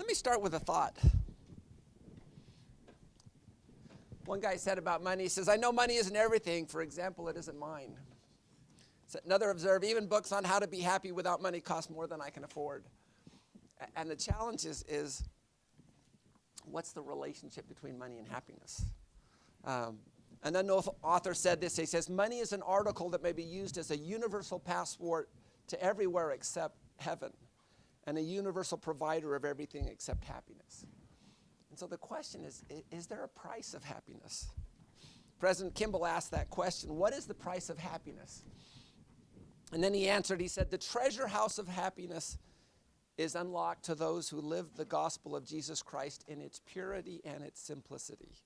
Let me start with a thought. One guy said about money, he says, I know money isn't everything. For example, it isn't mine. So another observed, even books on how to be happy without money cost more than I can afford. And the challenge is what's the relationship between money and happiness? Another author said this. He says, money is an article that may be used as a universal passport to everywhere except heaven, and a universal provider of everything except happiness. And so the question is there a price of happiness? President Kimball asked that question, what is the price of happiness? And then he answered, he said, the treasure house of happiness is unlocked to those who live the gospel of Jesus Christ in its purity and its simplicity.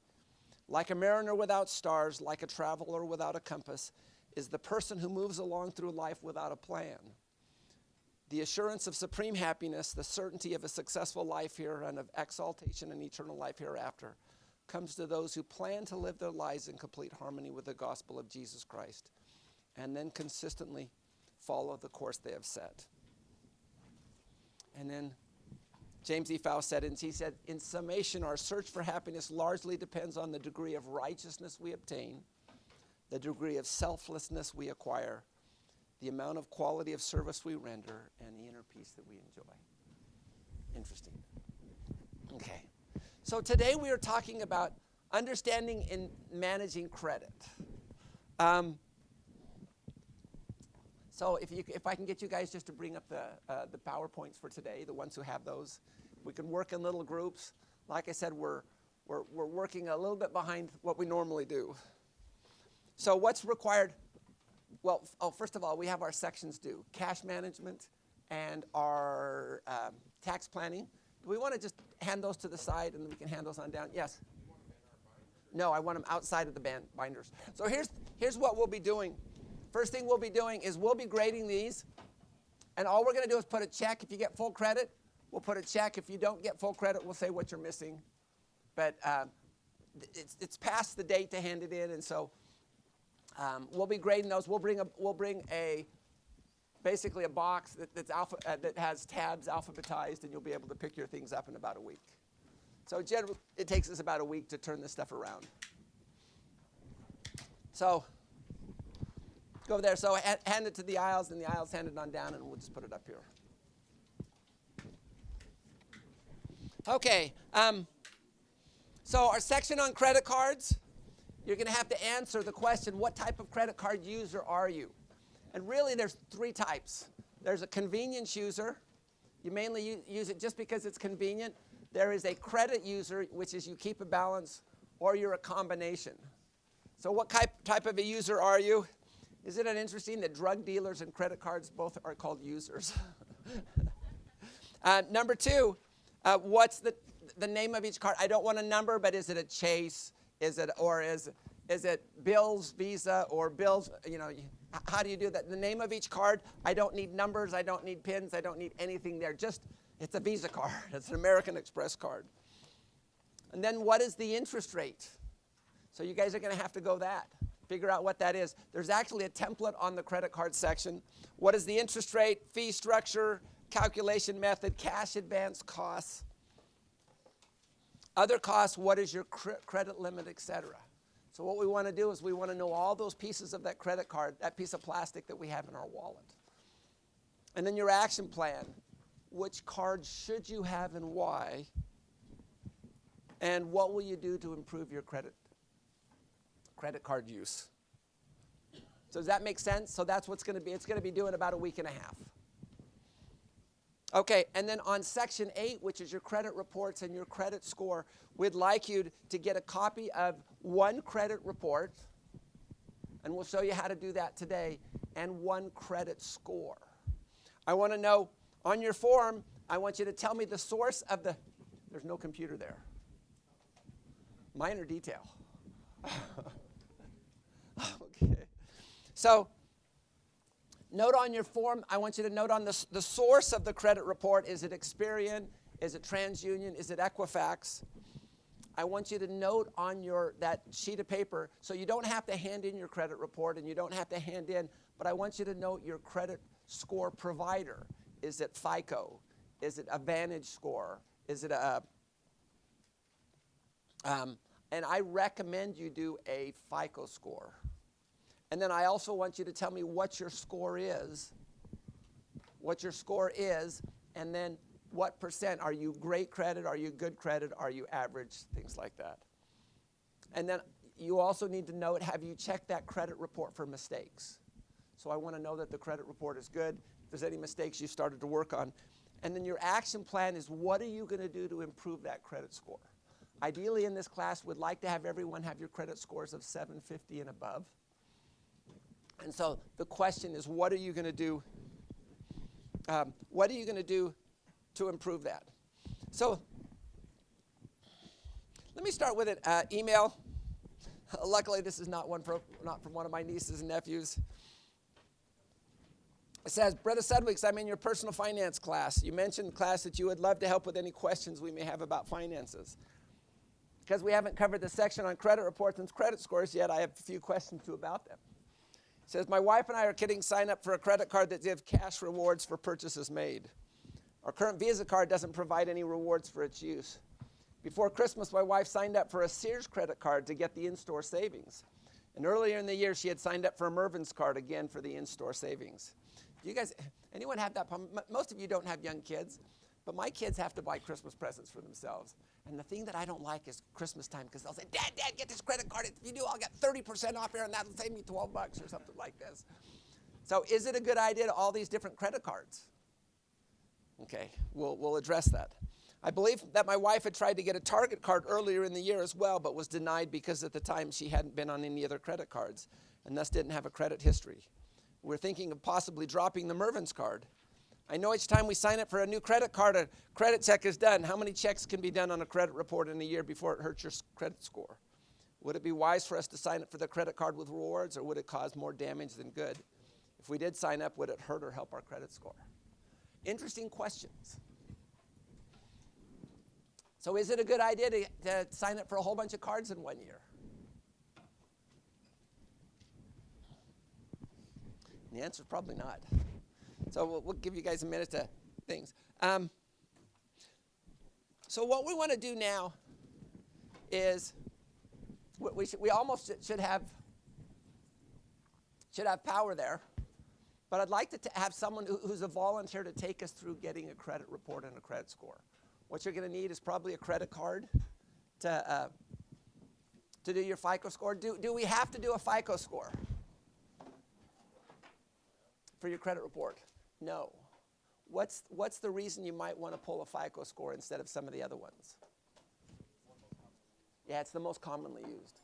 Like a mariner without stars, like a traveler without a compass, is the person who moves along through life without a plan. The assurance of supreme happiness, the certainty of a successful life here and of exaltation and eternal life hereafter, comes to those who plan to live their lives in complete harmony with the gospel of Jesus Christ, and then consistently follow the course they have set. And then James E. Faust said, in summation, our search for happiness largely depends on the degree of righteousness we obtain, the degree of selflessness we acquire, the amount of quality of service we render, and the inner peace that we enjoy. Interesting. Okay. So today we are talking about understanding and managing credit. So if I can get you guys just to bring up the PowerPoints for today, the ones who have those, we can work in little groups. Like I said, we're working a little bit behind what we normally do. So what's required? Well, first of all, we have our sections due. Cash management and our tax planning. Do we want to just hand those to the side and we can hand those on down? Yes? No, I want them outside of the binders. So here's what we'll be doing. First thing we'll be doing is we'll be grading these. And all we're going to do is put a check. If you get full credit, we'll put a check. If you don't get full credit, we'll say what you're missing. But it's past the date to hand it in, and so we'll be grading those. We'll bring basically a box that has tabs alphabetized, and you'll be able to pick your things up in about a week. So generally, it takes us about a week to turn this stuff around. So go over there. So hand it to the aisles, and the aisles hand it on down, and we'll just put it up here. Okay. So our section on credit cards, you're going to have to answer the question, what type of credit card user are you? And really, there's three types. There's a convenience user. You mainly use it just because it's convenient. There is a credit user, which is you keep a balance, or you're a combination. So what type of a user are you? Isn't it interesting that drug dealers and credit cards both are called users? Number two, what's the name of each card? I don't want a number, but is it a Chase? Is it Bills, Visa, or Bills? How do you do that? The name of each card, I don't need numbers, I don't need pins, I don't need anything there. Just, it's a Visa card. It's an American Express card. And then what is the interest rate? So you guys are going to have to go figure out what that is. There's actually a template on the credit card section. What is the interest rate, fee structure, calculation method, cash advance costs, other costs, what is your credit limit, etc. So what we want to do is we want to know all those pieces of that credit card, that piece of plastic that we have in our wallet. And then your action plan. Which card should you have and why? And what will you do to improve your credit card use? So does that make sense? So that's what's going to be. It's going to be due in about a week and a half. Okay, and then on Section 8, which is your credit reports and your credit score, we'd like you to get a copy of one credit report, and we'll show you how to do that today, and one credit score. I want to know, on your form, I want you to tell me the source of there's no computer there. Minor detail. Okay. So, note on your form, I want you to note on the source of the credit report. Is it Experian? Is it TransUnion? Is it Equifax? I want you to note on that sheet of paper, so you don't have to hand in your credit report and you don't have to hand in, but I want you to note your credit score provider. Is it FICO? Is it a Vantage score? Is it and I recommend you do a FICO score. And then I also want you to tell me what your score is. What your score is, and then what percent. Are you great credit? Are you good credit? Are you average? Things like that. And then you also need to note, have you checked that credit report for mistakes? So I want to know that the credit report is good. If there's any mistakes you started to work on. And then your action plan is, what are you going to do to improve that credit score? Ideally in this class, we'd like to have everyone have your credit scores of 750 and above. And so the question is, what are you going to do? What are you going to do to improve that? So let me start with an email. Luckily, this is not from one of my nieces and nephews. It says, Brother Sudweeks, I'm in your personal finance class. You mentioned in class that you would love to help with any questions we may have about finances. Because we haven't covered the section on credit reports and credit scores yet, I have a few questions too about them. It says, my wife and I are getting signed up for a credit card that gives cash rewards for purchases made. Our current Visa card doesn't provide any rewards for its use. Before Christmas, my wife signed up for a Sears credit card to get the in-store savings. And earlier in the year, she had signed up for a Mervyn's card again for the in-store savings. Do you guys, anyone have that problem? Most of you don't have young kids, but my kids have to buy Christmas presents for themselves. And the thing that I don't like is Christmas time, because they'll say, Dad, get this credit card. If you do, I'll get 30% off here, and that'll save me $12 or something like this. So is it a good idea to all these different credit cards? Okay, we'll address that. I believe that my wife had tried to get a Target card earlier in the year as well, but was denied because at the time she hadn't been on any other credit cards and thus didn't have a credit history. We're thinking of possibly dropping the Mervyn's card. I know each time we sign up for a new credit card, a credit check is done. How many checks can be done on a credit report in a year before it hurts your credit score? Would it be wise for us to sign up for the credit card with rewards, or would it cause more damage than good? If we did sign up, would it hurt or help our credit score? Interesting questions. So is it a good idea to sign up for a whole bunch of cards in 1 year? And the answer is probably not. So we'll give you guys a minute to things. So what we want to do now is we almost should have power there, but I'd like to have someone who's a volunteer to take us through getting a credit report and a credit score. What you're going to need is probably a credit card to do your FICO score. Do we have to do a FICO score for your credit report? No. What's the reason you might want to pull a FICO score instead of some of the other ones? Yeah, it's the most commonly used.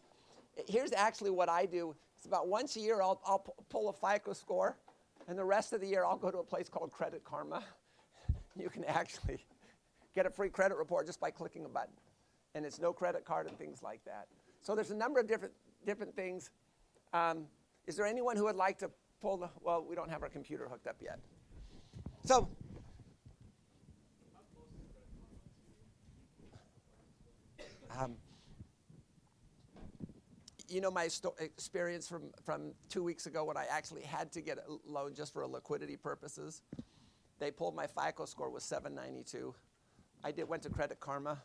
Here's actually what I do. It's about once a year I'll pull a FICO score, and the rest of the year I'll go to a place called Credit Karma. You can actually get a free credit report just by clicking a button. And it's no credit card and things like that. So there's a number of different things. Is there anyone who would like to pull the, well, we don't have our computer hooked up yet. So, you know my experience from 2 weeks ago when I actually had to get a loan just for liquidity purposes. They pulled my FICO score was 792. I went to Credit Karma,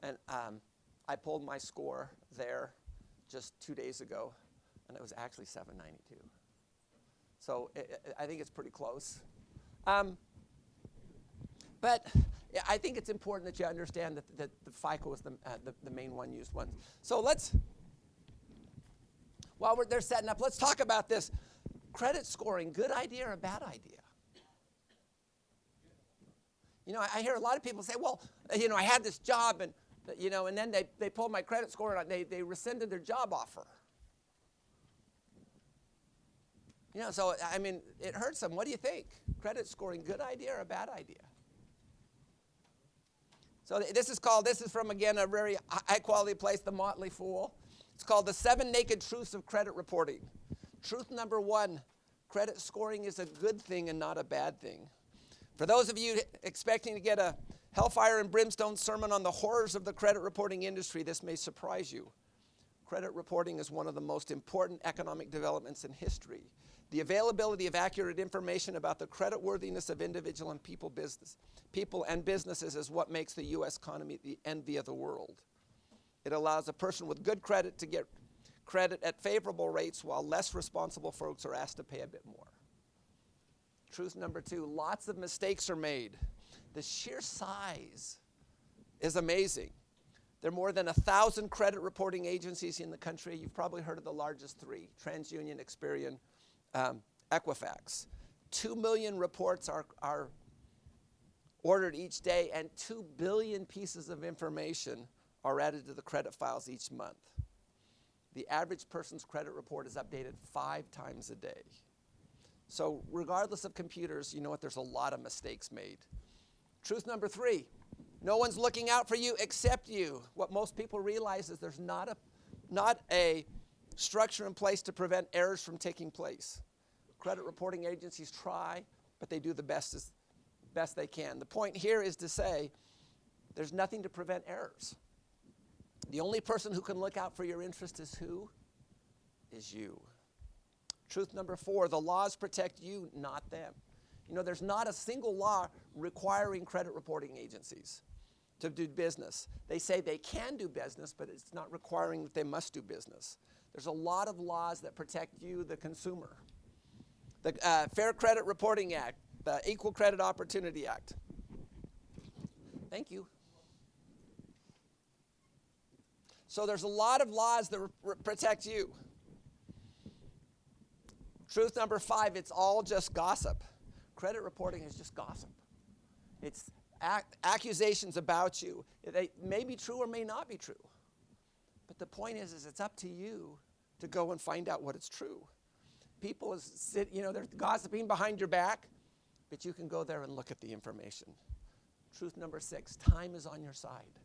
and I pulled my score there just 2 days ago, and it was actually 792. So I think it's pretty close. But I think it's important that you understand that the FICO is the main one used one. So while they're setting up, let's talk about this. Credit scoring, good idea or a bad idea? You know, I hear a lot of people say, well, you know, I had this job, and, you know, and then they pulled my credit score, and they rescinded their job offer. You know, so, I mean, it hurts them. What do you think? Credit scoring, good idea or a bad idea? So this is from, again, a very high-quality place, The Motley Fool. It's called The 7 Naked Truths of Credit Reporting. Truth number 1, credit scoring is a good thing and not a bad thing. For those of you expecting to get a hellfire and brimstone sermon on the horrors of the credit reporting industry, this may surprise you. Credit reporting is one of the most important economic developments in history. The availability of accurate information about the creditworthiness of individual and people and businesses is what makes the U.S. economy the envy of the world. It allows a person with good credit to get credit at favorable rates, while less responsible folks are asked to pay a bit more. Truth number 2, lots of mistakes are made. The sheer size is amazing. There are more than 1,000 credit reporting agencies in the country. You've probably heard of the largest 3, TransUnion, Experian, Equifax. 2 million reports are ordered each day, and 2 billion pieces of information are added to the credit files each month. The average person's credit report is updated 5 times a day. So regardless of computers, you know what, there's a lot of mistakes made. Truth number 3, no one's looking out for you except you. What most people realize is there's not a structure in place to prevent errors from taking place. Credit reporting agencies try, but they do the best they can. The point here is to say there's nothing to prevent errors. The only person who can look out for your interest is who? Is you. Truth number 4, the laws protect you, not them. You know, there's not a single law requiring credit reporting agencies to do business. They say they can do business, but it's not requiring that they must do business. There's a lot of laws that protect you, the consumer. The Fair Credit Reporting Act, the Equal Credit Opportunity Act. Thank you. So there's a lot of laws that protect you. Truth number 5, it's all just gossip. Credit reporting is just gossip. It's accusations about you. They may be true or may not be true. But the point is it's up to you to go and find out what is true. People they're gossiping behind your back, but you can go there and look at the information. Truth number 6, time is on your side.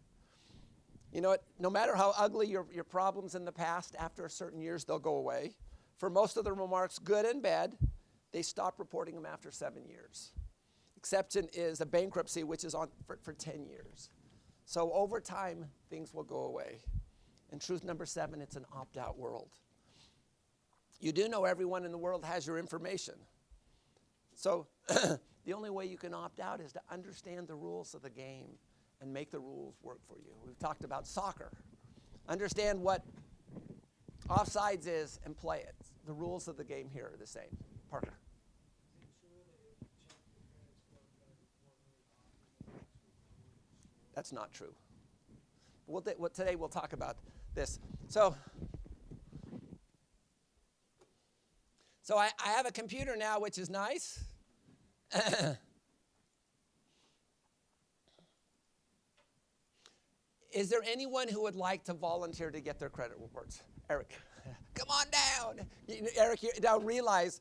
You know what? No matter how ugly your problems in the past, after a certain years, they'll go away. For most of the remarks, good and bad, they stop reporting them after 7 years. Exception is a bankruptcy, which is on for 10 years. So over time, things will go away. And truth number 7, it's an opt-out world. You do know everyone in the world has your information. So the only way you can opt out is to understand the rules of the game and make the rules work for you. We've talked about soccer. Understand what offsides is and play it. The rules of the game here are the same. Parker. That's not true. Today we'll talk about this. So I have a computer now, which is nice. Is there anyone who would like to volunteer to get their credit reports? Eric, come on down. Eric, now realize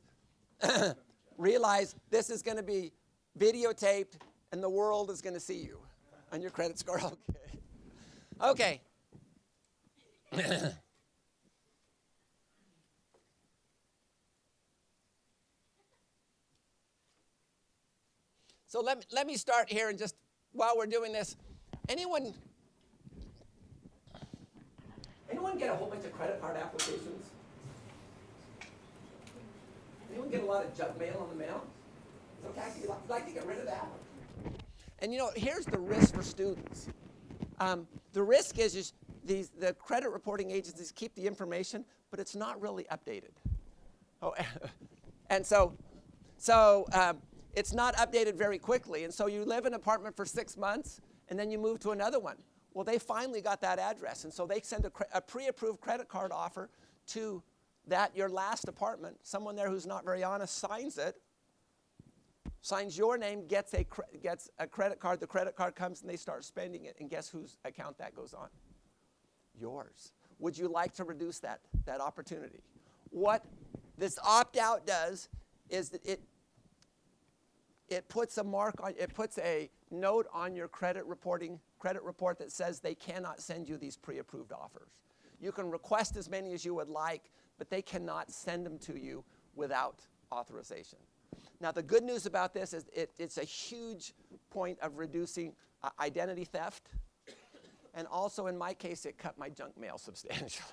this is going to be videotaped and the world is going to see you on your credit score. Okay. So let me start here, and just while we're doing this, anyone get a whole bunch of credit card applications? Anyone get a lot of junk mail on the mail? It's okay, you'd like to get rid of that. And you know, here's the risk for students. The risk is the credit reporting agencies keep the information, but it's not really updated. And so it's not updated very quickly. And so you live in an apartment for 6 months, and then you move to another one. Well, they finally got that address, and so they send a pre-approved credit card offer to your last apartment. Someone there who's not very honest signs it, signs your name, gets a credit card. The credit card comes, and they start spending it, and guess whose account that goes on? Yours. Would you like to reduce that opportunity? What this opt-out does is that it puts a note on your credit report that says they cannot send you these pre-approved offers. You can request as many as you would like, but they cannot send them to you without authorization. Now, the good news about this is it's a huge point of reducing identity theft. And also, in my case, it cut my junk mail substantially.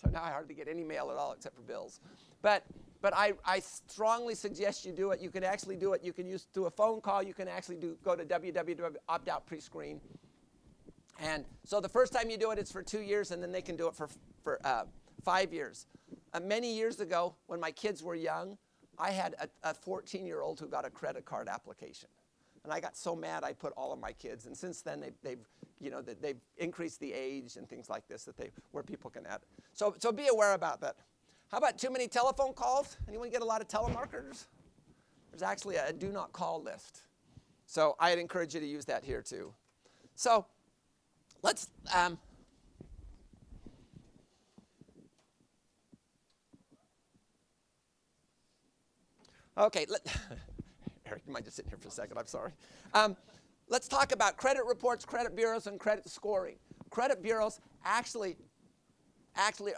So now I hardly get any mail at all except for bills. But I strongly suggest you do it. You can actually do it. You can do a phone call. You can actually go to www.opt-out pre-screen. And so the first time you do it, it's for 2 years, and then they can do it for 5 years. Many years ago, when my kids were young, I had a 14-year-old who got a credit card application. And I got so mad I put all of my kids. And since then, they've increased the age and things like this where people can add. So be aware about that. How about too many telephone calls? Anyone get a lot of telemarketers? There's actually a do not call list. So I'd encourage you to use that here too. So let's okay. Eric, you might just sit here for a second. I'm sorry. Let's talk about credit reports, credit bureaus, and credit scoring. Credit bureaus actually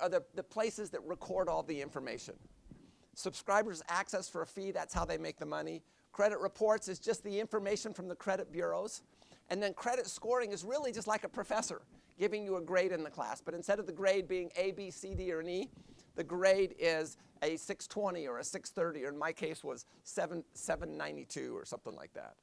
are the places that record all the information. Subscribers access for a fee. That's how they make the money. Credit reports is just the information from the credit bureaus. And then credit scoring is really just like a professor giving you a grade in the class. But instead of the grade being A, B, C, D, or an E, the grade is a 620 or a 630, or in my case was 792 or something like that.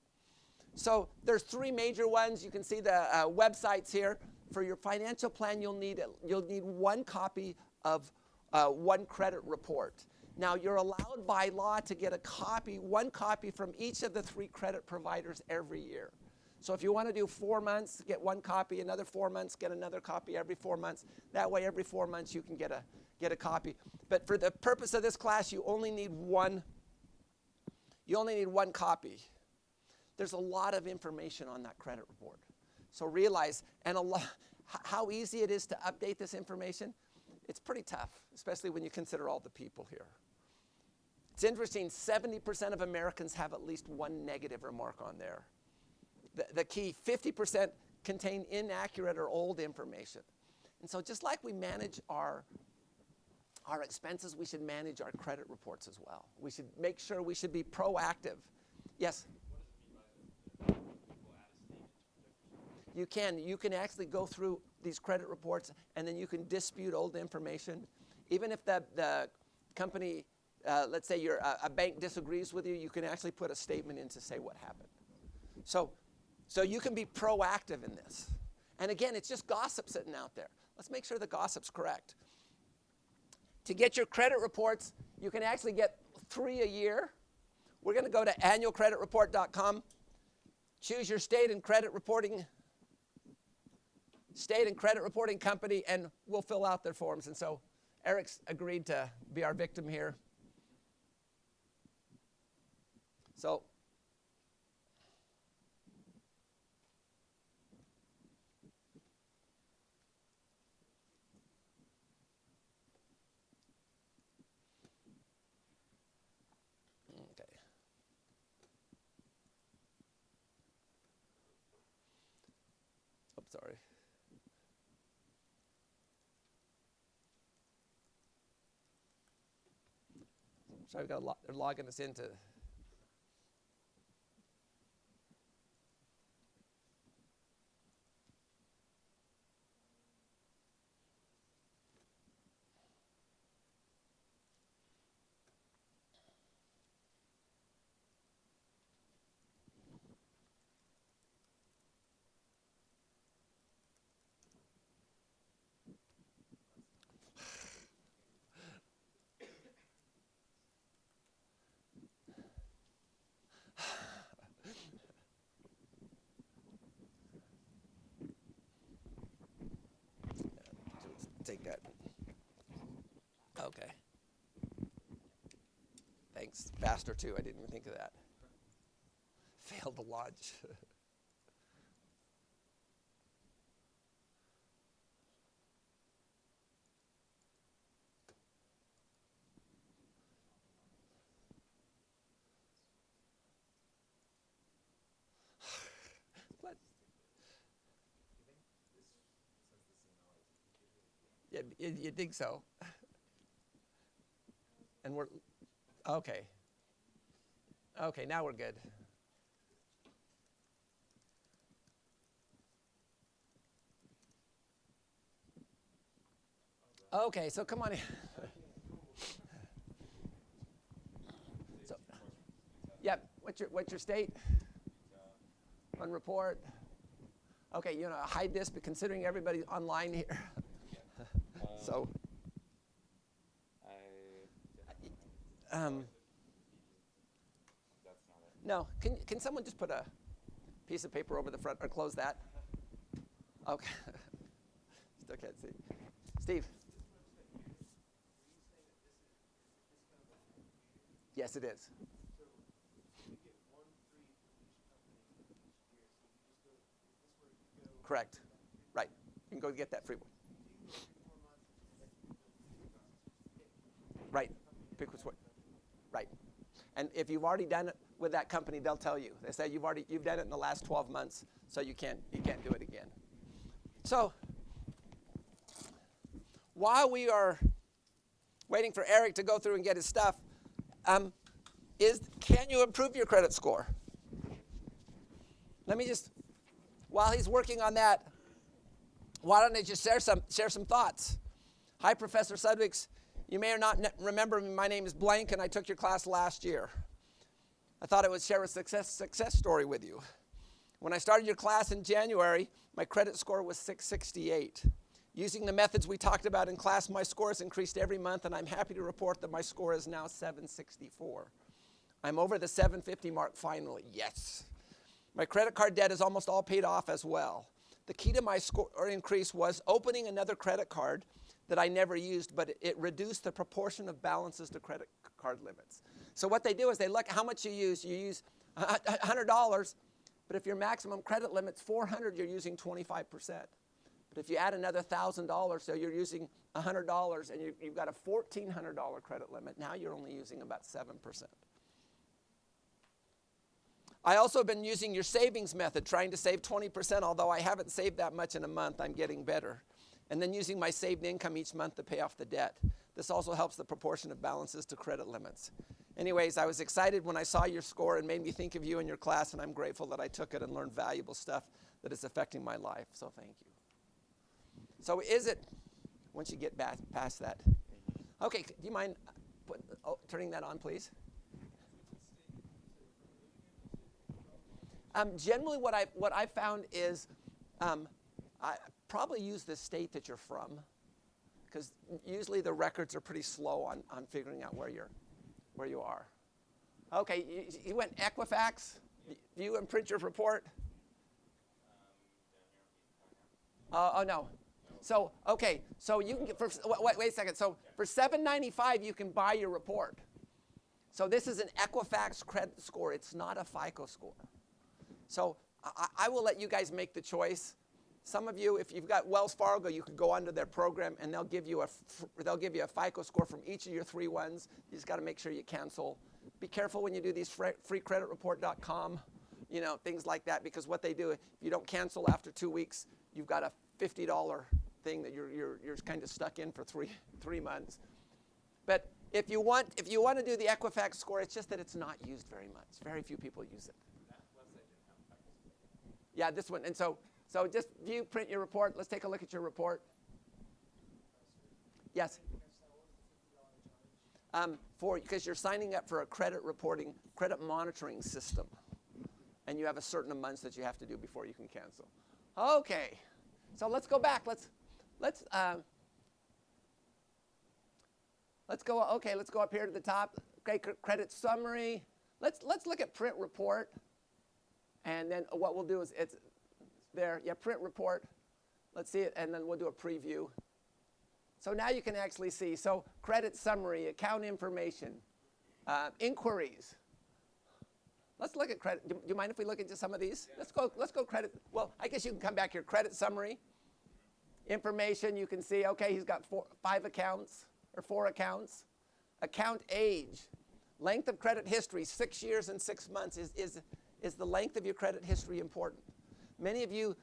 So there's 3 major ones. You can see the websites here. For your financial plan, you'll need 1 copy of 1 credit report. Now, you're allowed by law to get 1 copy from each of the 3 credit providers every year. So if you want to do 4 months, get 1 copy, another 4 months, get another copy every 4 months. That way, every 4 months, you can get a copy. But for the purpose of this class, you only need one copy. There's a lot of information on that credit report. So realize, how easy it is to update this information. It's pretty tough, especially when you consider all the people here. It's interesting, 70% of Americans have at least 1 negative remark on there. The key, 50% contain inaccurate or old information. And so just like we manage our expenses, we should manage our credit reports as well. We should make sure we should be proactive. Yes? You can actually go through these credit reports, and then you can dispute old information. Even if the company, let's say a bank disagrees with you, you can actually put a statement in to say what happened. So you can be proactive in this. And again, it's just gossip sitting out there. Let's make sure the gossip's correct. To get your credit reports, you can actually get 3 a year. We're going to go to annualcreditreport.com, choose your state and credit reporting company, and we'll fill out their forms. And so Eric's agreed to be our victim here. So sorry. So they're logging us into. Take that. Okay. Thanks. Faster too. I didn't even think of that. Failed to launch. What? Yeah, you think so? And we're okay. Okay, now we're good. Okay, so come on in. So, yep, what's your state? Run report. Okay, you know, hide this, but considering everybody's online here. So. No, can someone just put a piece of paper over the front or close that? Okay. Still can't see. Steve. Yes, it is. Correct. Right. You can go get that free one. Right. Pick which one. Right. And if you've already done it with that company, they'll tell you. They say you've done it in the last 12 months, so you can't do it again. So while we are waiting for Eric to go through and get his stuff, can you improve your credit score? Let me just, while he's working on that, why don't I just share some thoughts? Hi, Professor Sudweeks. You may or not remember me. My name is Blank, and I took your class last year. I thought I would share a success story with you. When I started your class in January, my credit score was 668. Using the methods we talked about in class, my score has increased every month, and I'm happy to report that my score is now 764. I'm over the 750 mark finally. Yes. My credit card debt is almost all paid off as well. The key to my score increase was opening another credit card that I never used, but it reduced the proportion of balances to credit card limits. So what they do is they look at how much you use. You use $100, but if your maximum credit limit's $400, you're using 25%. But if you add another $1,000, so you're using $100 and you've got a $1,400 credit limit, now you're only using about 7%. I also have been using your savings method, trying to save 20%, although I haven't saved that much in a month. I'm getting better. And then using my saved income each month to pay off the debt. This also helps the proportion of balances to credit limits. Anyways, I was excited when I saw your score and made me think of you in your class, and I'm grateful that I took it and learned valuable stuff that is affecting my life. So thank you. So is it, once you get past that. Okay, do you mind turning that on, please? Generally, what I found is I probably use the state that you're from, because usually the records are pretty slow on figuring out where you are. Okay, you went Equifax. Do you imprint your report? Oh no. So okay, so you can get wait a second. So for $7.95 you can buy your report. So this is an Equifax credit score. It's not a FICO score. So I will let you guys make the choice. Some of you, if you've got Wells Fargo, you could go onto their program and they'll give you a FICO score from each of your 3 ones. You just got to make sure you cancel. Be careful when you do these freecreditreport.com, things like that, because what they do, if you don't cancel after 2 weeks, you've got a $50 thing that you're kind of stuck in for three months. But if you want to do the Equifax score, it's just that it's not used very much. Very few people use it. Yeah, this one. And so just view, print your report. Let's take a look at your report. Yes. Because you're signing up for a credit monitoring system, and you have a certain months that you have to do before you can cancel. Okay, so let's go back. Let's go. Okay, let's go up here to the top. Okay, credit summary. Let's look at print report. And then what we'll do is it's there. Yeah, print report. Let's see it, and then we'll do a preview. So now you can actually see. So credit summary, account information, inquiries. Let's look at credit. Do you mind if we look at just some of these? Yeah. Let's go credit. Well, I guess you can come back here. Credit summary, information. You can see. Okay, he's got 5 accounts or 4 accounts. Account age, length of credit history, 6 years and 6 months. Is the length of your credit history important? Many of you,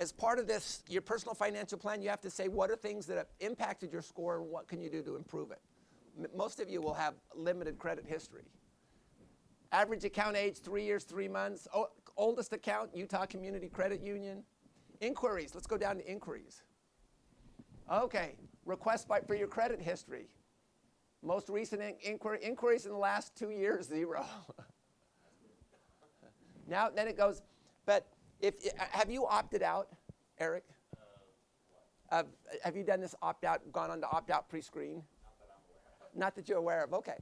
as part of this, your personal financial plan, you have to say what are things that have impacted your score and what can you do to improve it. Most of you will have limited credit history. Average account age, 3 years, 3 months. Oldest account, Utah Community Credit Union. Inquiries, let's go down to inquiries. Okay, Requests for your credit history. Most recent inquiries in the last 2 years, 0. Now, then it goes, but have you opted out, Eric? Have you done this opt-out, gone on to opt-out pre-screen? Not that you're aware of, okay.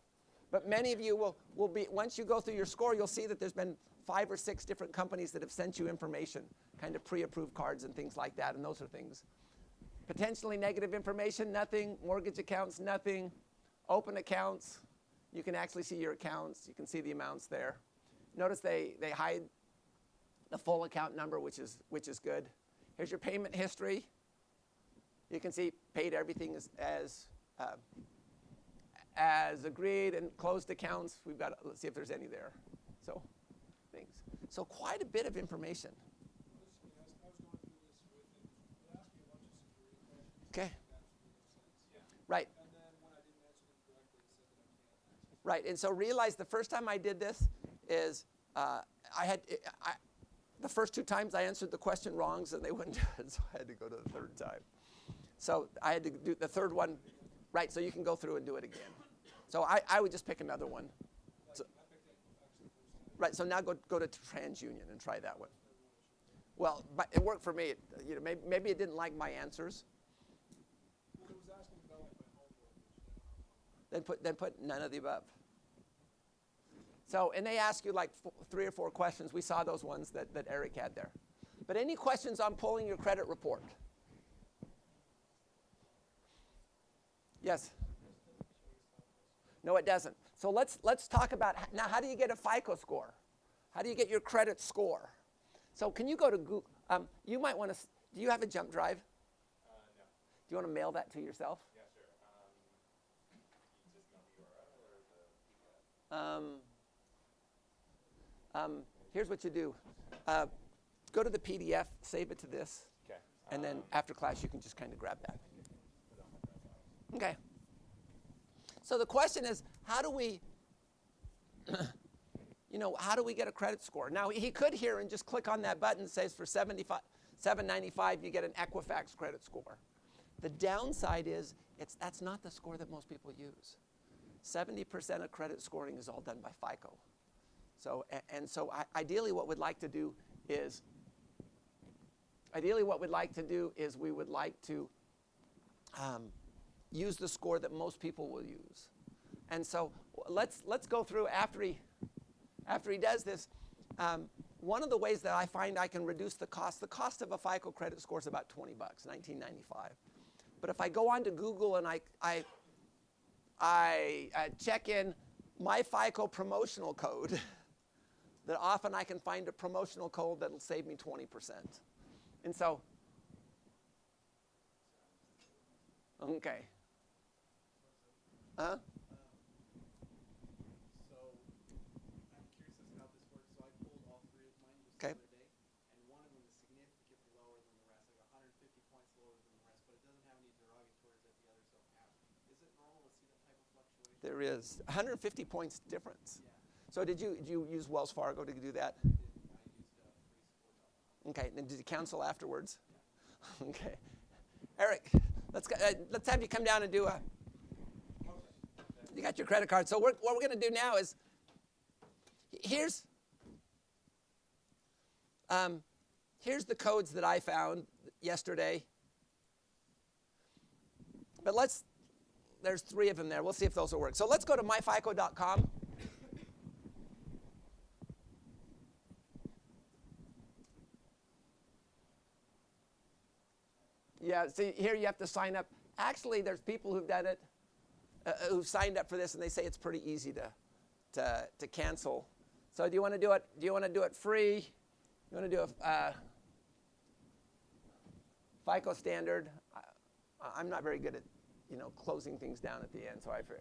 But many of you will be, once you go through your score, you'll see that there's been 5 or 6 different companies that have sent you information, kind of pre-approved cards and things like that, and those are things. Potentially negative information, nothing. Mortgage accounts, nothing. Open accounts, you can actually see your accounts. You can see the amounts there. Notice they hide the full account number, which is good. Here's your payment history. You can see paid everything as agreed, and closed accounts. We've got, let's see if there's any there. So things. So quite a bit of information. Okay. Right. Right, and so realize the first time I did this is the first 2 times I answered the question wrong, and they wouldn't do it, so I had to go to the 3rd time. So I had to do the 3rd one, right, so you can go through and do it again. So I would just pick another one. So, right, so now go to TransUnion and try that one. Well, but it worked for me. Maybe it didn't like my answers. Then put none of the above. So, and they ask you like 3 or 4 questions. We saw those ones that Eric had there. But any questions on pulling your credit report? Yes? No, it doesn't. So let's talk about, now how do you get a FICO score? How do you get your credit score? So can you go to Google? You might want to, do you have a jump drive? No. Do you want to mail that to yourself? Yeah, sure. You just know the URL or the PDF? Here's what you do. Go to the PDF, save it to this, Okay. and then after class you can just kind of grab that. Okay. So the question is, how do we, how do we get a credit score? Now he could here and just click on that button that says for $795 you get an Equifax credit score. The downside is that's not the score that most people use. 70% of credit scoring is all done by FICO. So ideally what we'd like to do is we would like to use the score that most people will use. And so let's go through after he does this. One of the ways that I find I can reduce the cost of a FICO credit score is about $20, $19.95. But if I go onto Google and I check in my FICO promotional code, that often I can find a promotional code that'll save me 20%. And so, okay. So I'm curious as to how this works. So I pulled all 3 of mine just the other day, and one of them is significantly lower than the rest, like 150 points lower than the rest, but it doesn't have any derogatories that the others don't have. Is it normal to see that type of fluctuation? There is 150 points difference. Yeah. So did you use Wells Fargo to do that? I used freescore.com. Okay, and did you cancel afterwards? Yeah. Okay. Eric, let's have you come down and do a. You got your credit card. So what we're going to do now is, here's the codes that I found yesterday. But there's 3 of them there. We'll see if those will work. So let's go to myfico.com. Yeah, see, here you have to sign up. Actually, there's people who've done it, who've signed up for this, and they say it's pretty easy to cancel. So do you want to do it? Do you want to do it free? You want to do a FICO Standard? I'm not very good at, closing things down at the end. So Elliot.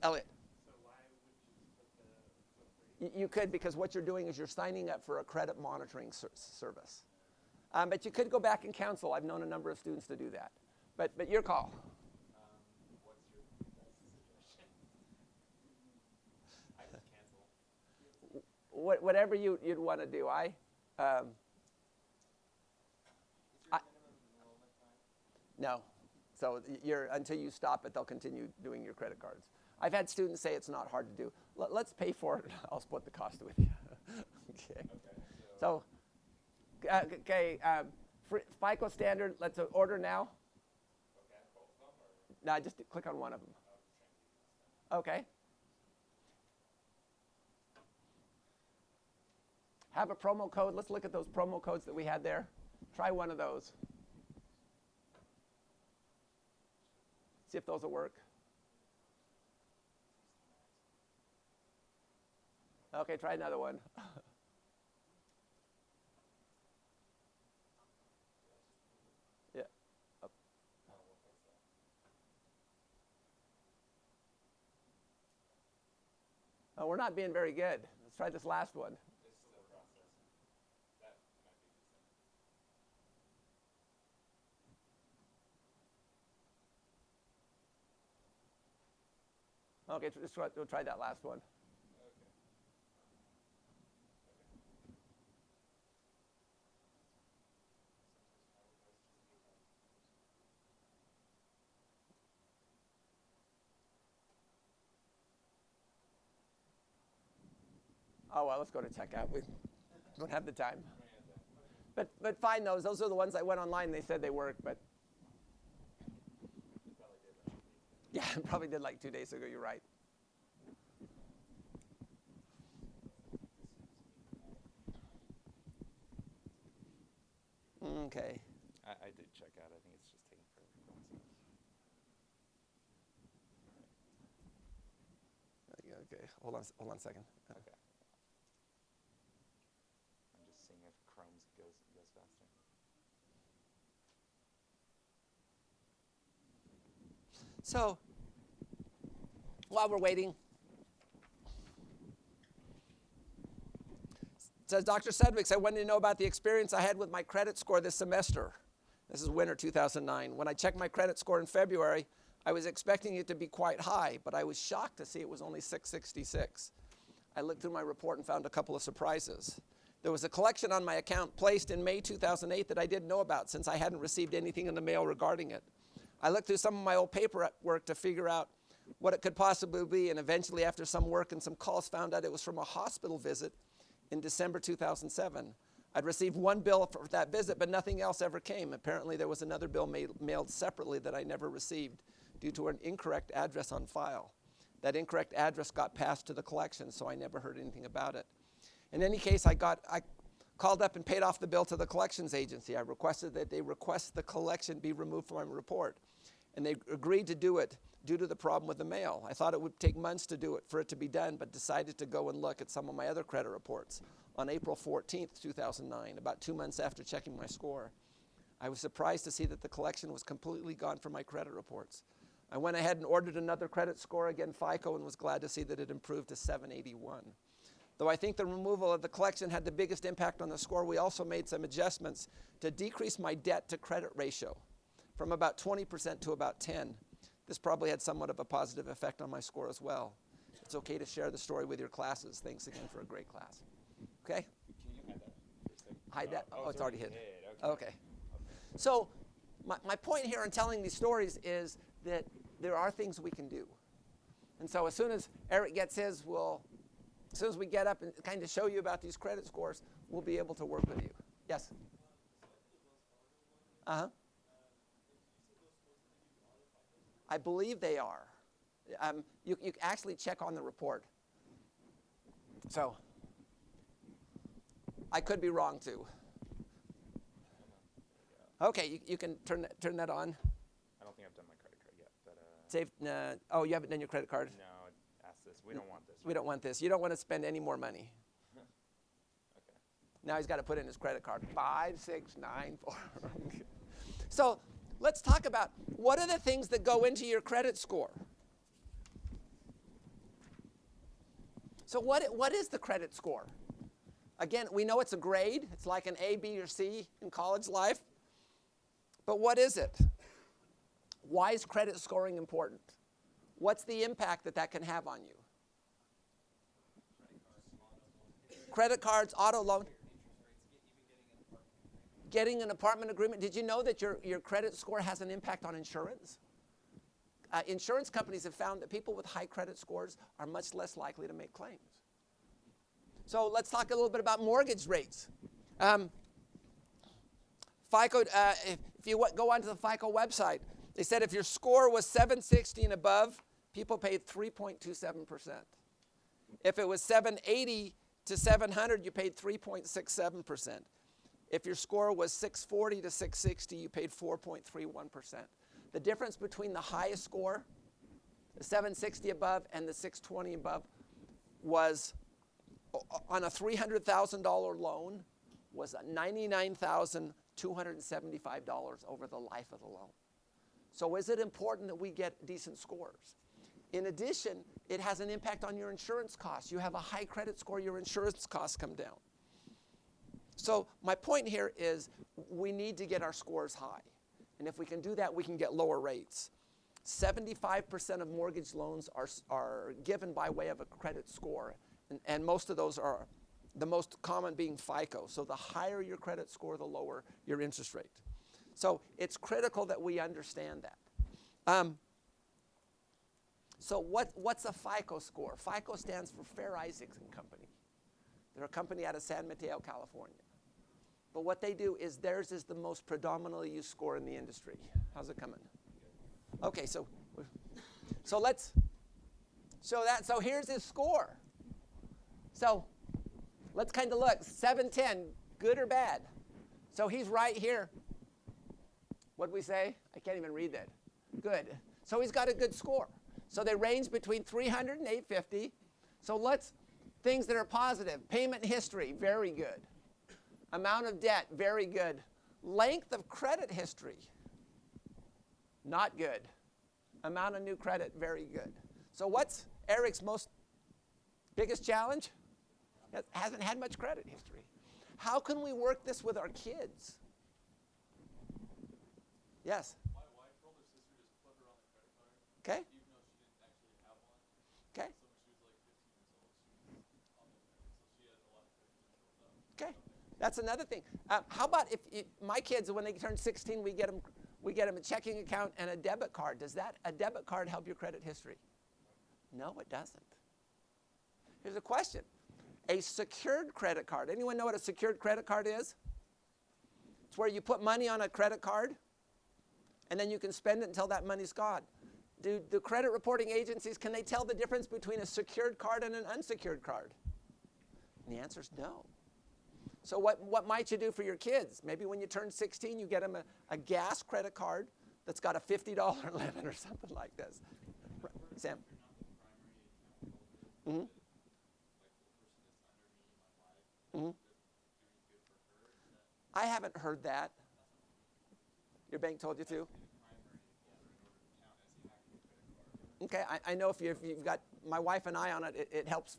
So why would you put the You could, because what you're doing is you're signing up for a credit monitoring service. But you could go back and cancel. I've known a number of students to do that. But your call. what's your best suggestion? I just cancel. Whatever you'd want to do. Is there a minimum enrollment time? No. So until you stop it, they'll continue doing your credit cards. I've had students say it's not hard to do. Let's pay for it. I'll split the cost with you. Okay. So, FICO Standard, let's order now. No, just click on one of them. Okay. Have a promo code. Let's look at those promo codes that we had there. Try one of those. See if those will work. Okay, try another one. Yeah. Oh, we're not being very good. Let's try this last one. Okay, we'll try that last one. Oh, well, let's go to checkout. We don't have the time. But find those. Those are the ones I went online. They said they work, but yeah, probably did like 2 days ago. You're right. Okay. I did check out. I think it's just taking forever. Okay. Hold on a second. Okay. I'm just seeing if Chrome goes faster. So, while we're waiting, says Dr. Sudweeks, I wanted to know about the experience I had with my credit score this semester. This is winter 2009. When I checked my credit score in February, I was expecting it to be quite high, but I was shocked to see it was only 666. I looked through my report and found a couple of surprises. There was a collection on my account placed in May 2008 that I didn't know about since I hadn't received anything in the mail regarding it. I looked through some of my old paperwork to figure out what it could possibly be, and eventually, after some work and some calls, found out it was from a hospital visit in December 2007. I'd received one bill for that visit, but nothing else ever came. Apparently, there was another bill mailed separately that I never received due to an incorrect address on file. That incorrect address got passed to the collection, so I never heard anything about it. In any case, I called up and paid off the bill to the collections agency. I requested that they request the collection be removed from my report, and they agreed to do it due to the problem with the mail. I thought it would take months to do it for it to be done, but decided to go and look at some of my other credit reports on April 14th, 2009, about 2 months after checking my score. I was surprised to see that the collection was completely gone from my credit reports. I went ahead and ordered another credit score, again FICO, and was glad to see that it improved to 781. Though I think the removal of the collection had the biggest impact on the score, we also made some adjustments to decrease my debt to credit ratio from about 20% to about 10. This probably had somewhat of a positive effect on my score as well. It's okay to share the story with your classes. Thanks again for a great class. Okay? Can you hide that for a second? Hide that? Oh, it's already hid. Okay. Okay. So my point here in telling these stories is that there are things we can do. And so as soon as Eric gets his, as soon as we get up and kind of show you about these credit scores, we'll be able to work with you. Yes? Uh-huh. I believe they are. You actually check on the report. So I could be wrong too. Okay, you can turn that on. I don't think I've done my credit card yet, but Save. Oh, you haven't done your credit card? no, ask this. We don't want this. We don't want this. You don't want to spend any more money. Okay. Now he's got to put in his credit card. 5, 6, 9, 4. So let's talk about what are the things that go into your credit score. So what is the credit score? Again, we know it's a grade. It's like an A, B, or C in college life. But what is it? Why is credit scoring important? What's the impact that can have on you? Credit cards, auto loan. getting an apartment agreement. Did you know that your credit score has an impact on insurance? Insurance companies have found that people with high credit scores are much less likely to make claims. So let's talk a little bit about mortgage rates. FICO, if you go onto the FICO website, they said if your score was 760 and above, people paid 3.27%. If it was 780 to 700, you paid 3.67%. If your score was 640 to 660, you paid 4.31%. The difference between the highest score, the 760 above, and the 620 above was, on a $300,000 loan, was $99,275 over the life of the loan. So is it important that we get decent scores? In addition, it has an impact on your insurance costs. You have a high credit score, your insurance costs come down. So my point here is we need to get our scores high. And if we can do that, we can get lower rates. 75% of mortgage loans are given by way of a credit score. And most of those are, the most common being FICO. So the higher your credit score, the lower your interest rate. So it's critical that we understand that. So what's a FICO score? FICO stands for Fair Isaacs and Company. They're a company out of San Mateo, California. But what they do is theirs is the most predominantly used score in the industry. How's it coming? Okay, so let's show that. So here's his score. So let's kind of look. 710, good or bad? So he's right here. What'd we say? I can't even read that. Good. So he's got a good score. So they range between 300 and 850. So things that are positive. Payment history, very good. Amount of debt, very good. Length of credit history, not good. Amount of new credit, very good. So what's Eric's biggest challenge? Hasn't had much credit history. How can we work this with our kids? Yes? My wife told her sister just put her on the credit card. Okay. Even though she didn't actually have one. Okay. So when she was like 15 years old, she was on the credit. So she has a lot of credit potential with that. Okay. That's another thing. How about if my kids, when they turn 16, we get them a checking account and a debit card. Does a debit card help your credit history? No, it doesn't. Here's a question. A secured credit card. Anyone know what a secured credit card is? It's where you put money on a credit card and then you can spend it until that money's gone. Do the credit reporting agencies, can they tell the difference between a secured card and an unsecured card? And the answer is no. So what might you do for your kids? Maybe when you turn 16, you get them a gas credit card that's got a $50 limit or something like this. Sam? Mm-hmm. Mm-hmm. I haven't heard that. Your bank told you to? Okay, I know if you've got my wife and I on it, it helps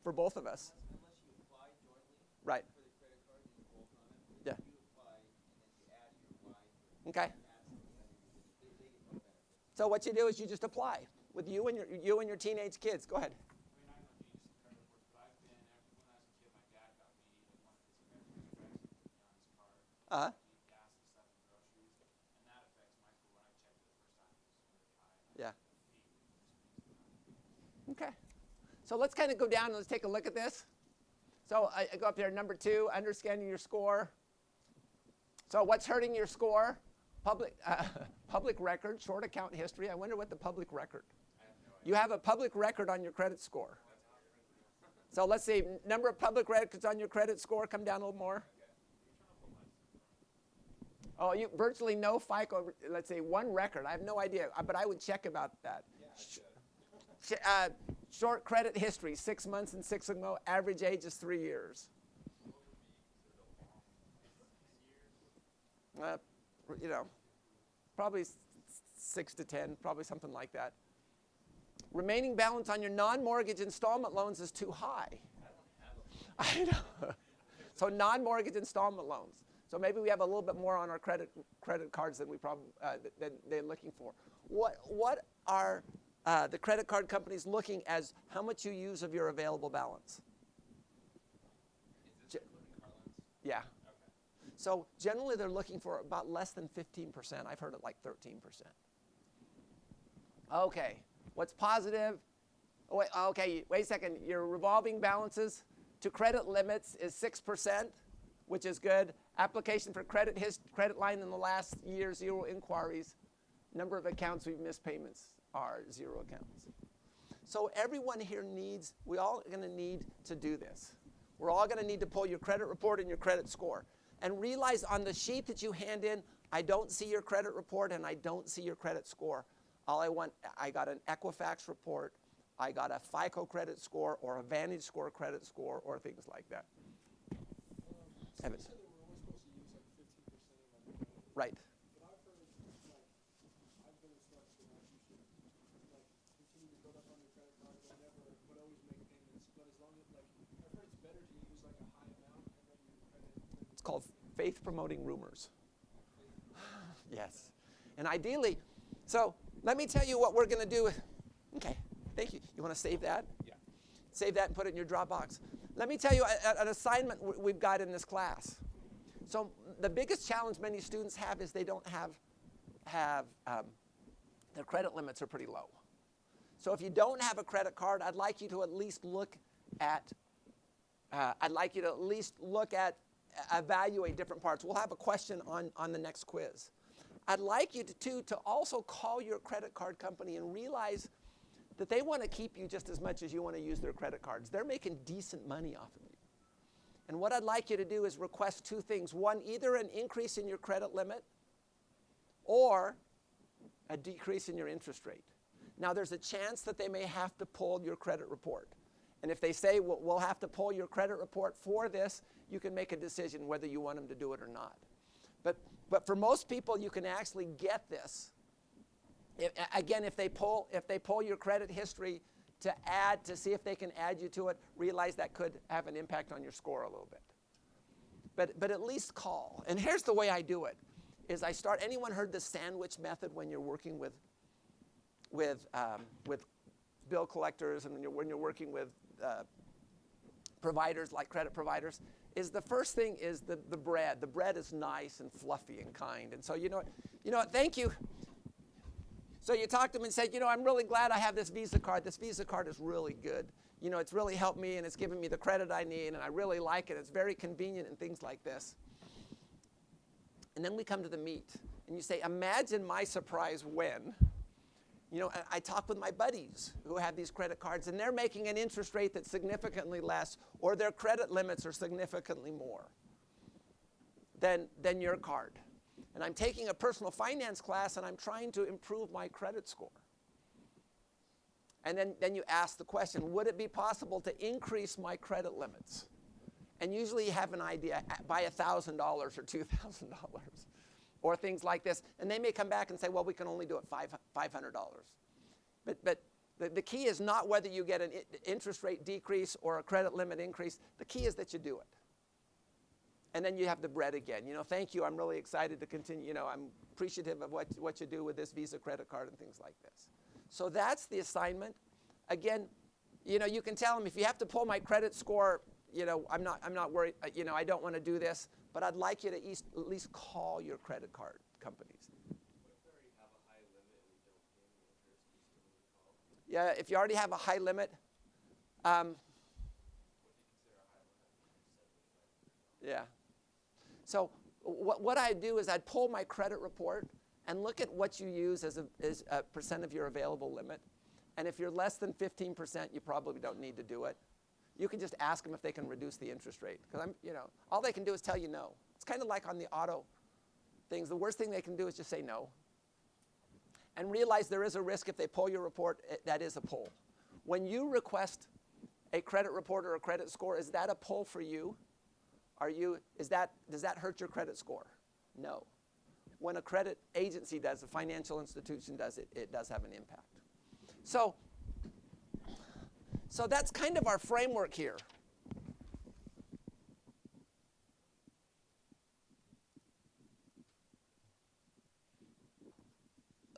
for both of us. Unless you apply jointly Right. for the credit card, you both on it. But Yeah. if you apply and then you add your wife, Okay. they get no benefits. So what you do is you just apply with you and your teenage kids. Go ahead. I mean, I know Jesus credit reports, but I've been, when I was a kid, my dad got me one of his credit cards put me on his card. Uh-huh. Gas and stuff and groceries, and that affects my score. When I checked it the first time, it was really high. Yeah. Okay. So let's kind of go down and let's take a look at this. So I go up there, number 2, understanding your score. So what's hurting your score? Public record, short account history. I wonder what the public record. You have a public record on your credit score. So let's see, number of public records on your credit score, come down a little more. Oh, you virtually no FICO, let's say 1 record. I have no idea, but I would check about that. Short credit history, 6 months and 6 ago. Average age is 3 years. Probably 6 to 10, probably something like that. Remaining balance on your non-mortgage installment loans is too high. I know. So non-mortgage installment loans. So maybe we have a little bit more on our credit cards than we probably than they're looking for. What are the credit card companies looking as how much you use of your available balance? Is this including car loans? Yeah. Okay. So generally they're looking for about less than 15%. I've heard it like 13%. Okay, what's positive? Oh, wait a second. Your revolving balances to credit limits is 6%, which is good. Application for credit line in the last year, 0 inquiries. Number of accounts we've missed payments are 0 accounts. So everyone here needs, we all going to need to do this. We're all going to need to pull your credit report and your credit score. And realize on the sheet that you hand in, I don't see your credit report and I don't see your credit score. I got an Equifax report, I got a FICO credit score or a Vantage Score credit score or things like that. So you said that we're only supposed to use like 15% of our credit. Right. But I've heard, like, I've been instructed that you should, like, continue to build up on your credit card whenever, but always make payments. But as long as, like, I've heard it's better to use like a high amount and then your credit. It's called faith-promoting rumors. Yes. And ideally, so let me tell you what we're going to do. Okay, thank you. You want to save that? Yeah. Save that and put it in your Dropbox. Let me tell you an assignment we've got in this class. So the biggest challenge many students have is they don't have their credit limits are pretty low. So if you don't have a credit card, I'd like you to at least look at evaluate different parts. We'll have a question on the next quiz. I'd like you to also call your credit card company and realize that they want to keep you just as much as you want to use their credit cards. They're making decent money off of you. And what I'd like you to do is request 2 things. One, either an increase in your credit limit or a decrease in your interest rate. Now, there's a chance that they may have to pull your credit report. And if they say, well, we'll have to pull your credit report for this, you can make a decision whether you want them to do it or not. But for most people, you can actually get this. If they pull your credit history to see if they can add you to it, realize that could have an impact on your score a little bit. But at least call. And here's the way I do it: is I start. Anyone heard the sandwich method when you're working with bill collectors and when you're working with providers like credit providers? Is the first thing is the bread. The bread is nice and fluffy and kind. And so you know what, thank you. So you talk to them and say, I'm really glad I have this Visa card. This Visa card is really good. It's really helped me and it's given me the credit I need and I really like it. It's very convenient and things like this. And then we come to the meat and you say, imagine my surprise when, I talk with my buddies who have these credit cards and they're making an interest rate that's significantly less or their credit limits are significantly more than your card. And I'm taking a personal finance class and I'm trying to improve my credit score. And then you ask the question, would it be possible to increase my credit limits? And usually you have an idea, by $1,000 or $2,000 or things like this. And they may come back and say, well, we can only do it $500. But the key is not whether you get an interest rate decrease or a credit limit increase. The key is that you do it. And then you have the bread again. Thank you. I'm really excited to continue. I'm appreciative of what you do with this Visa credit card and things like this. So that's the assignment. Again, you can tell them if you have to pull my credit score, I'm not worried. I don't want to do this, but I'd like you to at least call your credit card companies. What if they already have a high limit and we don't pay any interest? Do you still need to call? Yeah, if you already have a high limit. What do you consider a high limit? Yeah. So what I'd do is I'd pull my credit report and look at what you use as a percent of your available limit. And if you're less than 15%, you probably don't need to do it. You can just ask them if they can reduce the interest rate. Because all they can do is tell you no. It's kind of like on the auto things. The worst thing they can do is just say no. And realize there is a risk if they pull your report, that is a pull. When you request a credit report or a credit score, is that a pull for you? Does that hurt your credit score? No. When a credit agency does, a financial institution does it, it does have an impact. So that's kind of our framework here.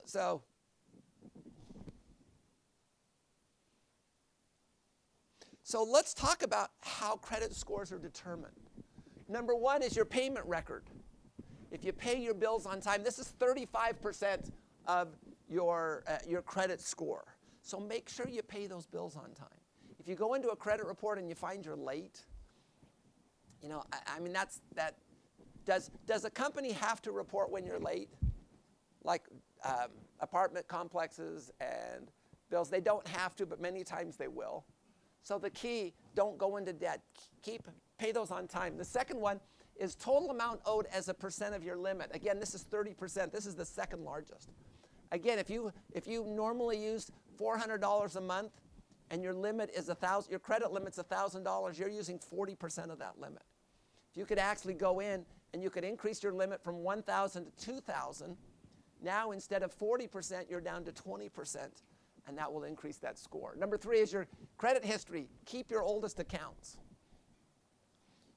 So let's talk about how credit scores are determined. Number one is your payment record. If you pay your bills on time, this is 35% of your credit score. So make sure you pay those bills on time. If you go into a credit report and you find you're late, you know, I mean, does a company have to report when you're late? Like apartment complexes and bills, they don't have to, but many times they will. So the key, don't go into debt. Pay those on time. The second one is total amount owed as a percent of your limit. Again, this is 30%. This is the second largest. Again, if you normally use $400 a month and your limit is your credit limit's $1,000, you're using 40% of that limit. If you could actually go in and you could increase your limit from $1,000 to $2,000, now instead of 40%, you're down to 20%, and that will increase that score. Number three is your credit history. Keep your oldest accounts.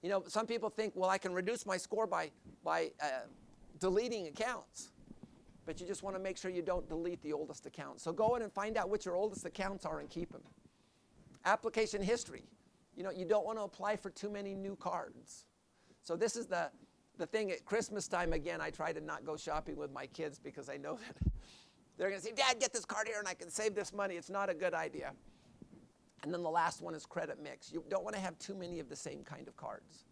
You know, some people think, well, I can reduce my score by deleting accounts. But you just want to make sure you don't delete the oldest accounts. So go in and find out what your oldest accounts are and keep them. Application history. You know, you don't want to apply for too many new cards. So this is the thing at Christmas time. Again, I try to not go shopping with my kids because I know that they're going to say, Dad, get this card here and I can save this money. It's not a good idea. And then the last one is credit mix. You don't want to have too many of the same kind of cards.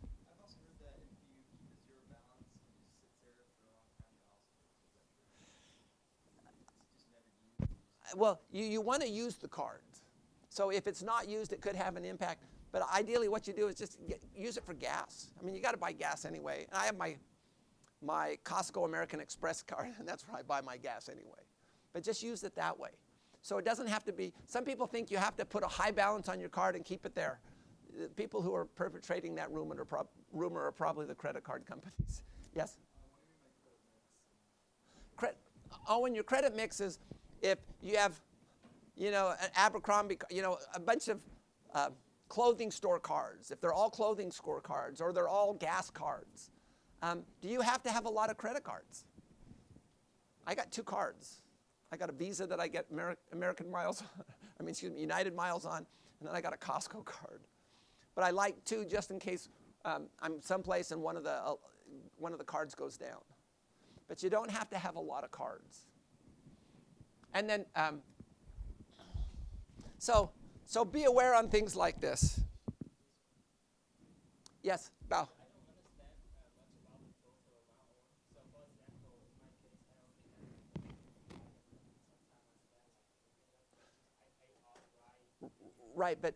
I've also heard that if you keep a zero balance and it just sits there for a long time, you also just never use it. Well, you want to use the cards. So if it's not used, it could have an impact. But ideally, what you do is just use it for gas. I mean, you got to buy gas anyway. And I have my Costco American Express card, and that's where I buy my gas anyway. But just use it that way. So it doesn't have to be, some people think you have to put a high balance on your card and keep it there. The people who are perpetrating that rumor are probably the credit card companies. Yes? And your credit mix is if you have, you know, an Abercrombie, you know, a bunch of clothing store cards, if they're all clothing store cards or they're all gas cards. Do you have to have a lot of credit cards? I got 2 cards. I got a Visa that I get American miles on, United miles on, and then I got a Costco card. But I like 2 just in case I'm someplace and one of the cards goes down. But you don't have to have a lot of cards. And then, so be aware on things like this. Yes, Bao. Right, but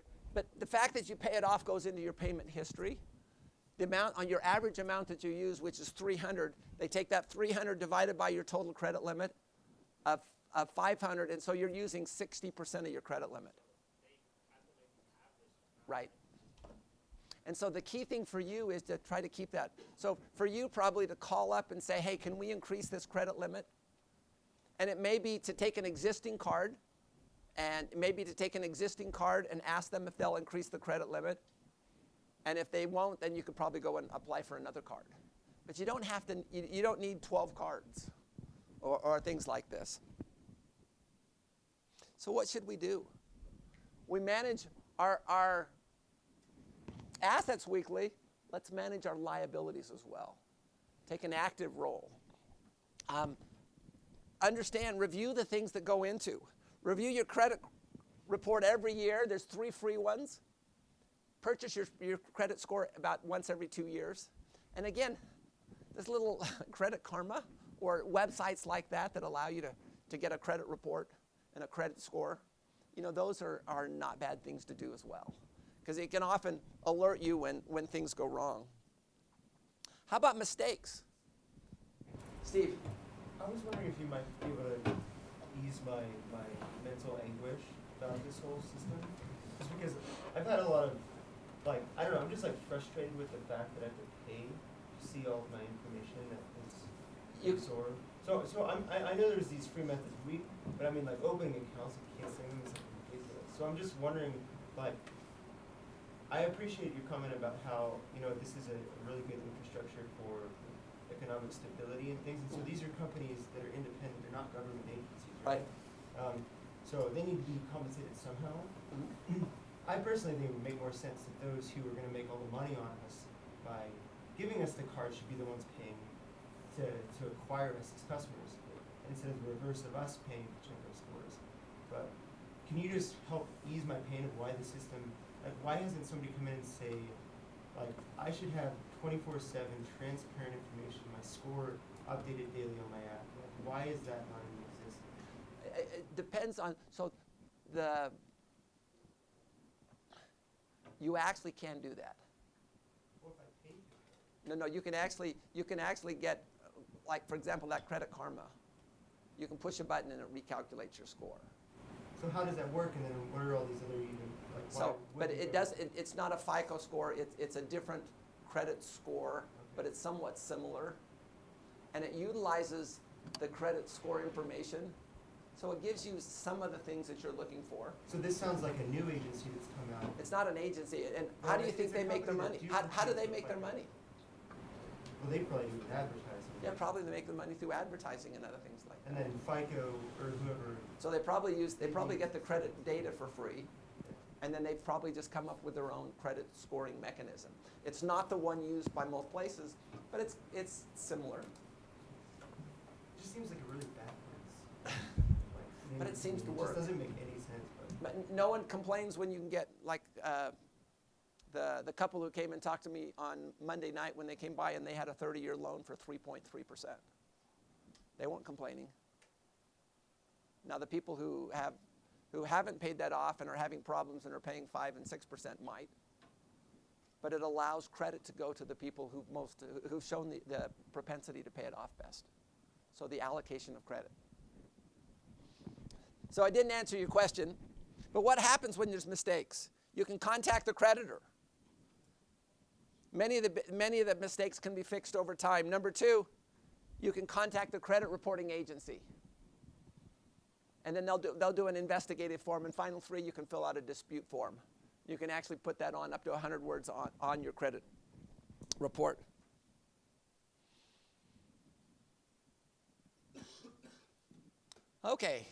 the fact that you pay it off goes into your payment history. The amount on your average amount that you use, which is 300, they take that 300 divided by your total credit limit of 500, and so you're using 60% of your credit limit. Right. And so the key thing for you is to try to keep that. So for you, probably to call up and say, hey, can we increase this credit limit? And it may be to take an existing card, and maybe to take an existing card and ask them if they'll increase the credit limit. And if they won't, then you could probably go and apply for another card. But you don't have to, you don't need 12 cards or things like this. So what should we do? We manage our assets weekly. Let's manage our liabilities as well. Take an active role. Understand, review the things that go into. Review your credit report every year. There's 3 free ones. Purchase your credit score about once every 2 years. And again, this little Credit Karma or websites like that allow you to get a credit report and a credit score, you know, those are not bad things to do as well. Because it can often alert you when things go wrong. How about mistakes? Steve? I was wondering if you might be able to ease my mental anguish about this whole system. Just because I've had a lot of, like, I don't know, I'm just like frustrated with the fact that I have to pay to see all of my information that is absorbed. So I know there's these free methods, but I mean, like, opening accounts and canceling them is like ridiculous. So I'm just wondering, like, I appreciate your comment about how, you know, this is a really good infrastructure for economic stability and things. And so these are companies that are independent, they're not government agencies, right? So they need to be compensated somehow. I personally think it would make more sense that those who are going to make all the money on us by giving us the card should be the ones paying to acquire us as customers, instead of the reverse of us paying to check our scores. But can you just help ease my pain of why the system, like why hasn't somebody come in and say, like, I should have 24/7 transparent information, my score updated daily on my app. Like, why is that not in existence? It depends on, so you actually can do that. What if I pay for it? No, you can actually get, like for example, that Credit Karma. You can push a button and it recalculates your score. So how does that work? And then what are all these other even, like, So, but it's not a FICO score. It's a different credit score, but it's somewhat similar, and it utilizes the credit score information. So it gives you some of the things that you're looking for. So this sounds like a new agency that's come out. It's not an agency, and Well, how do you it's think a they make their money? company that How do they duplicates make their the money? Well, they probably do with advertising. Yeah, probably they make their money through advertising and other things like that. And then FICO or whoever. So they probably get the credit data for free, and then they've probably just come up with their own credit scoring mechanism. It's not the one used by most places, but it's similar. It just seems like a really backwards. But it seems to work. It just doesn't make any sense. But no one complains when you can get, like, the couple who came and talked to me on Monday night when they came by and they had a 30-year loan for 3.3%. They weren't complaining. Now the people who haven't paid that off and are having problems and are paying 5 and 6% might. But it allows credit to go to the people who've shown the propensity to pay it off best. So the allocation of credit. So I didn't answer your question, but what happens when there's mistakes? You can contact the creditor. Many of the mistakes can be fixed over time. Number 2, you can contact the credit reporting agency. And then they'll do an investigative form. And final 3, you can fill out a dispute form. You can actually put that on up to 100 words on your credit report. Okay.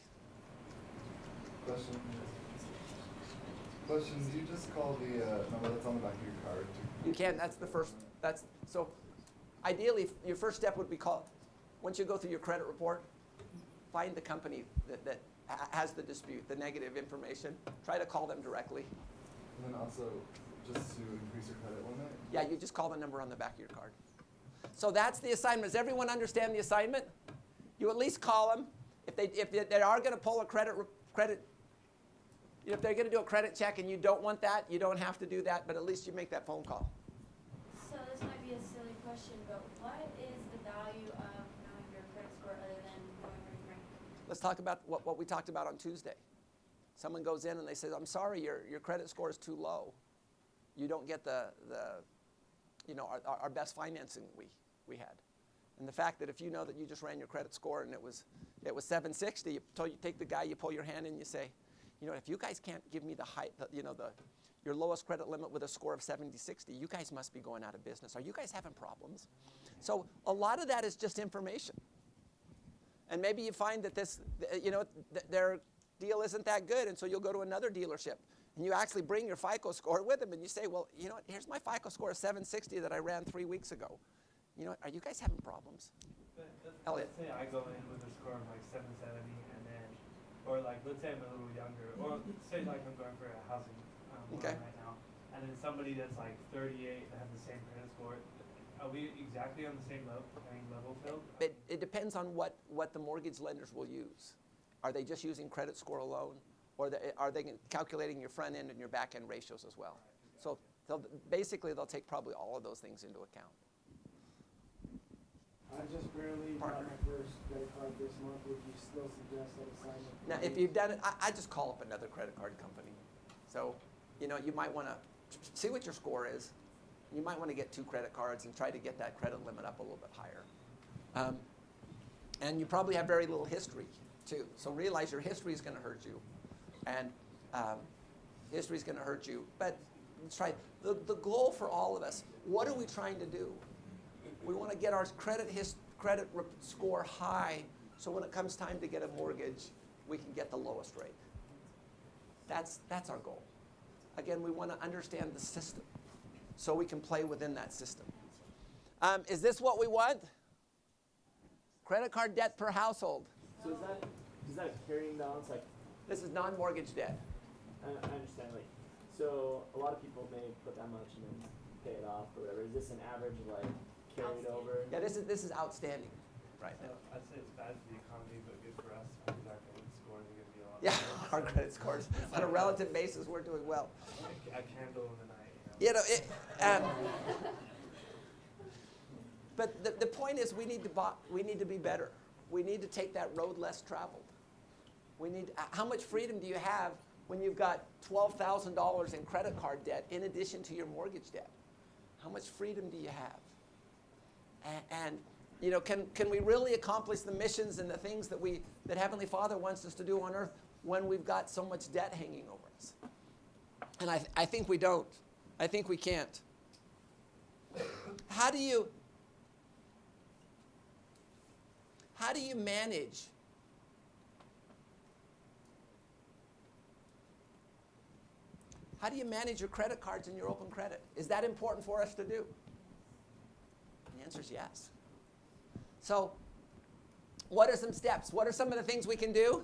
Question, do you just call the number that's on the back of your card? You can, so ideally your first step would be once you go through your credit report, find the company that has the dispute, the negative information, try to call them directly. And then also, just to increase your credit limit? Yeah, you just call the number on the back of your card. So that's the assignment. Does everyone understand the assignment? You at least call them. If they are going to pull a if they're going to do a credit check and you don't want that, you don't have to do that, but at least you make that phone call. So this might be a silly question, but what is the value of knowing your credit score other than knowing where you rank? Let's talk about what we talked about on Tuesday. Someone goes in and they say, I'm sorry, your credit score is too low. You don't get our best financing we had. And the fact that if you know that you just ran your credit score and it was 760, you take the guy, you pull your hand in, you say, if you guys can't give me your lowest credit limit with a score of 7060, you guys must be going out of business. Are you guys having problems? So a lot of that is just information. And maybe you find that their deal isn't that good, and so you'll go to another dealership. And you actually bring your FICO score with them, and you say, well, here's my FICO score of 760 that I ran 3 weeks ago. Are you guys having problems? Elliot. Let's say I go in with a score of like 770, and then, or like let's say I'm a little younger, or let's say like I'm going for a housing loan right now, and then somebody that's like 38 that has the same credit score. Are we exactly on the same level field? It depends on what the mortgage lenders will use. Are they just using credit score alone, or are they calculating your front end and your back end ratios as well? So they'll take probably all of those things into account. I just barely got my first credit card this month. Would you still suggest that assignment? Now, if you've done it, I just call up another credit card company. So, you might want to see what your score is. You might want to get 2 credit cards and try to get that credit limit up a little bit higher. And you probably have very little history, too. So realize your history is going to hurt you. And history is going to hurt you. But let's try. The goal for all of us, what are we trying to do? We want to get our credit score high, so when it comes time to get a mortgage, we can get the lowest rate. That's our goal. Again, we want to understand the system. so we can play within that system. Is this what we want? Credit card debt per household. So is that carrying balance, like? This is non-mortgage debt. I understand, like, so a lot of people may put that much and then pay it off or whatever. Is this an average, like, carried over? Yeah, this is outstanding right now. I'd say it's bad for the economy, but good for us because our credit scores are going to be a lot Yeah, better. our credit scores, on a relative basis, we're doing well. A candle in the night, you know. But the point is, we need to be better. We need to take that road less traveled. How much freedom do you have when you've got $12,000 in credit card debt in addition to your mortgage debt? How much freedom do you have? And you know, can we really accomplish the missions and the things that Heavenly Father wants us to do on earth when we've got so much debt hanging over us? And I think we don't. I think we can't. How do you manage your credit cards and your open credit? Is that important for us to do? The answer is yes. So, what are some steps? What are some of the things we can do?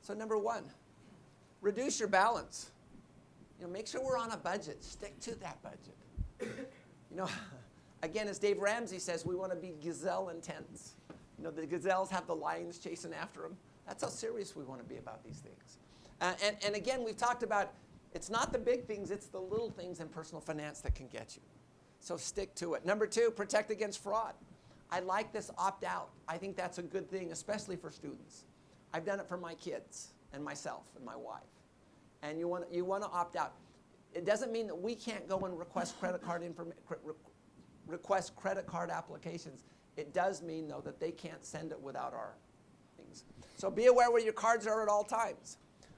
So, number one, reduce your balance. You know, make sure we're on a budget. Stick to that budget. You know, again, as Dave Ramsey says, we want to be gazelle intense. You know, the gazelles have the lions chasing after them. That's how serious we want to be about these things. And again, we've talked about it's not the big things, it's the little things in personal finance that can get you. So stick to it. Number two, protect against fraud. I like this opt-out. I think that's a good thing, especially for students. I've done it for my kids and myself and my wife. And you want to opt out. It doesn't mean that we can't go and request credit card applications. It does mean, though, that they can't send it without our things. So be aware where your cards are at all times.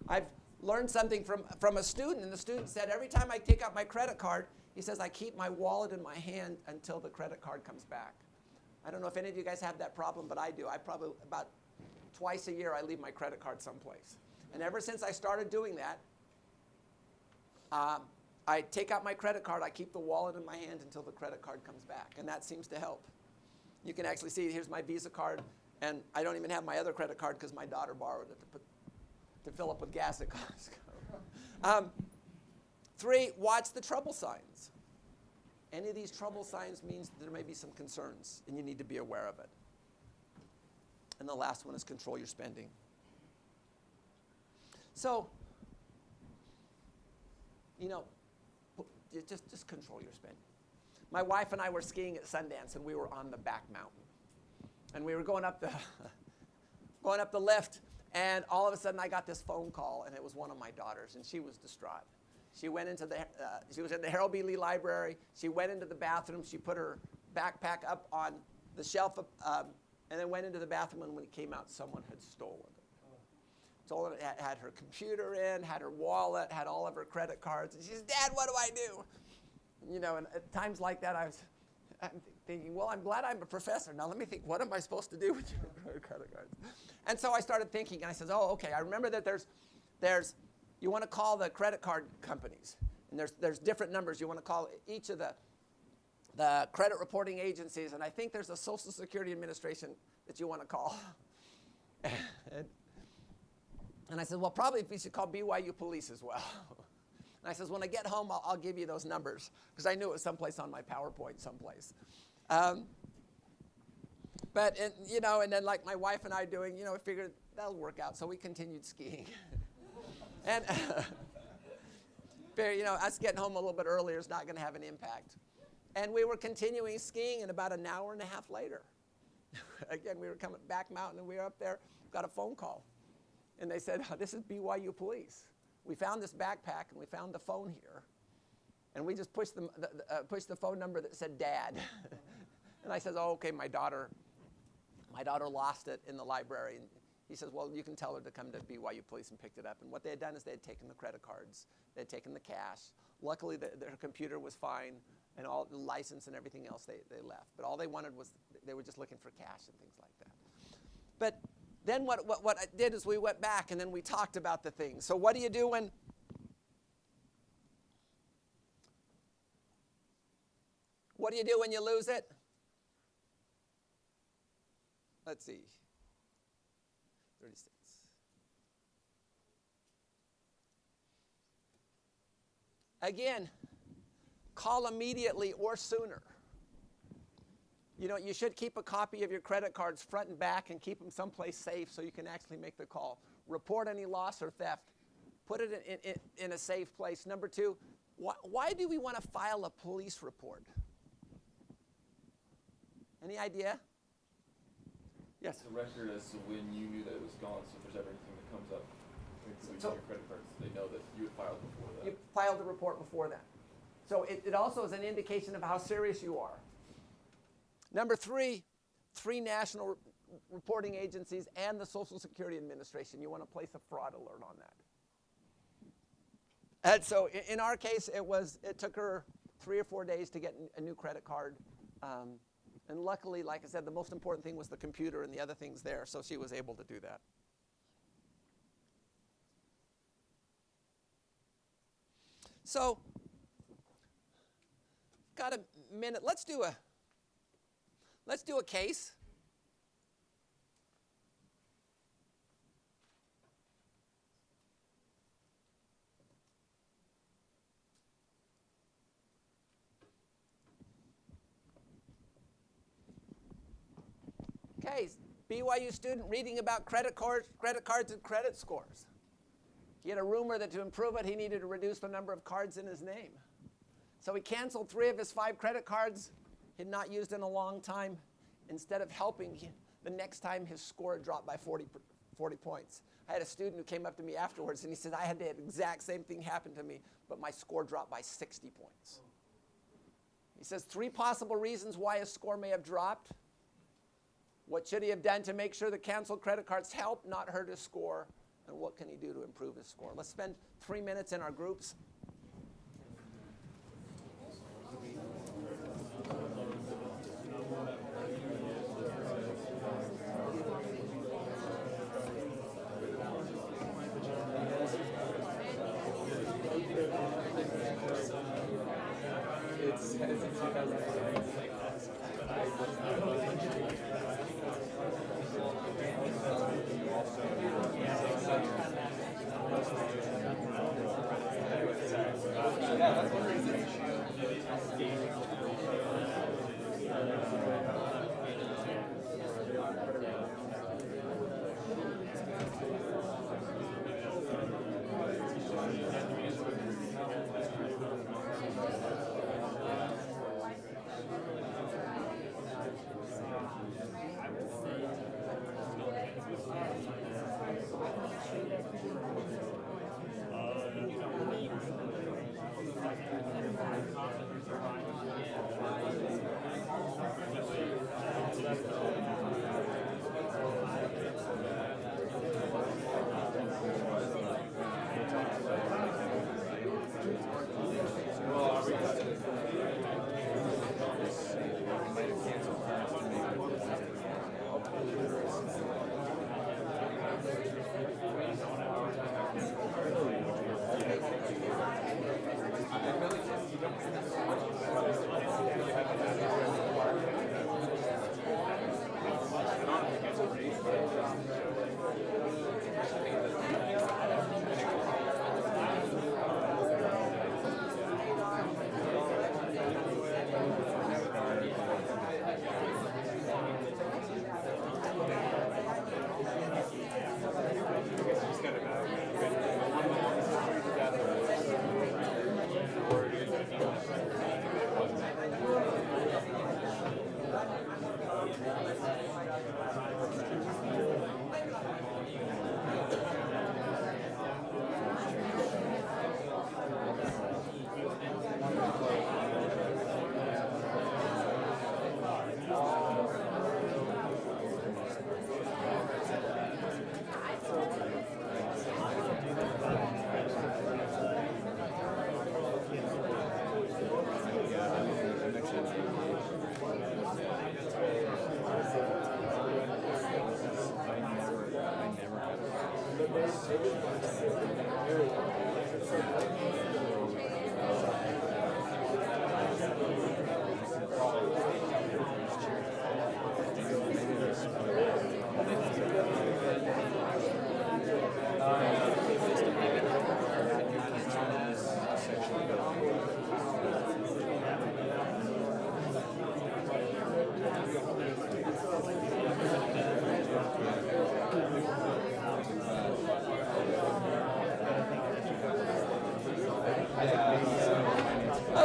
I've learned something from a student, and the student said, every time I take out my credit card, he says, I keep my wallet in my hand until the credit card comes back. I don't know if any of you guys have that problem, but I do. I probably, about twice a year, I leave my credit card someplace. And ever since I started doing that, I take out my credit card, I keep the wallet in my hand until the credit card comes back, and that seems to help. You can actually see, here's my Visa card, and I don't even have my other credit card because my daughter borrowed it to fill up with gas at Costco. 3, watch the trouble signs. Any of these trouble signs means there may be some concerns, and you need to be aware of it. And the last one is control your spending. So, you know, just control your spending. My wife and I were skiing at Sundance, and we were on the back mountain. And we were going up the lift, and all of a sudden I got this phone call, and it was one of my daughters, and she was distraught. She went into she was in the Harold B. Lee Library. She went into the bathroom. She put her backpack up on the shelf, and then went into the bathroom, and when it came out, someone had stolen it. Stolen it, had her computer in, had her wallet, had all of her credit cards. And she says, Dad, what do I do? You know, and at times like that, I'm thinking, well, I'm glad I'm a professor. Now let me think, what am I supposed to do with your credit cards? And so I started thinking, and I said, oh, okay, I remember that there's you want to call the credit card companies, and there's different numbers. You want to call each of the credit reporting agencies, and I think there's a Social Security Administration that you want to call. And I said, well, probably we should call BYU Police as well. And I says, when I get home, I'll give you those numbers, because I knew it was someplace on my PowerPoint someplace. But, you know, and then like my wife and I doing, you know, we figured that'll work out, so we continued skiing. And, you know, us getting home a little bit earlier is not going to have an impact. And we were continuing skiing, and about an hour and a half later, again, we were coming back mountain, and we were up there, got a phone call. And they said, oh, this is BYU Police. We found this backpack, and we found the phone here. And we just pushed the phone number that said Dad. And I said, oh, okay, my daughter lost it in the library. And he says, well, you can tell her to come to BYU Police and picked it up. And what they had done is they had taken the credit cards. They had taken the cash. Luckily, their computer was fine, and all the license and everything else they left. But all they wanted was, they were just looking for cash and things like that. But then what I did is we went back, and then we talked about the things. So what do you do when What do you do when you lose it? Let's see. 36. Again, call immediately or sooner. You know, you should keep a copy of your credit cards front and back and keep them someplace safe so you can actually make the call. Report any loss or theft. Put it in a safe place. Number two, why do we want to file a police report? Any idea? Yes? It's a record as to when you knew that it was gone, so if there's ever anything that comes up, including your credit cards, they know that you had filed before that. You filed the report before that. So it also is an indication of how serious you are. Number three national reporting agencies and the Social Security Administration. You want to place a fraud alert on that. And so in our case, it took her 3 or 4 days to get a new credit card. And luckily, like I said, the most important thing was the computer and the other things there, so she was able to do that. So, got a minute. Let's do a case. Case, BYU student reading about credit cards and credit scores. He had a rumor that to improve it, he needed to reduce the number of cards in his name. So he canceled 3 of his 5 credit cards he had not used in a long time. Instead of helping, the next time his score dropped by 40 points. I had a student who came up to me afterwards and he said, I had the exact same thing happen to me, but my score dropped by 60 points. He says 3 possible reasons why his score may have dropped. What should he have done to make sure the canceled credit cards help, not hurt his score? And what can he do to improve his score? Let's spend 3 minutes in our groups.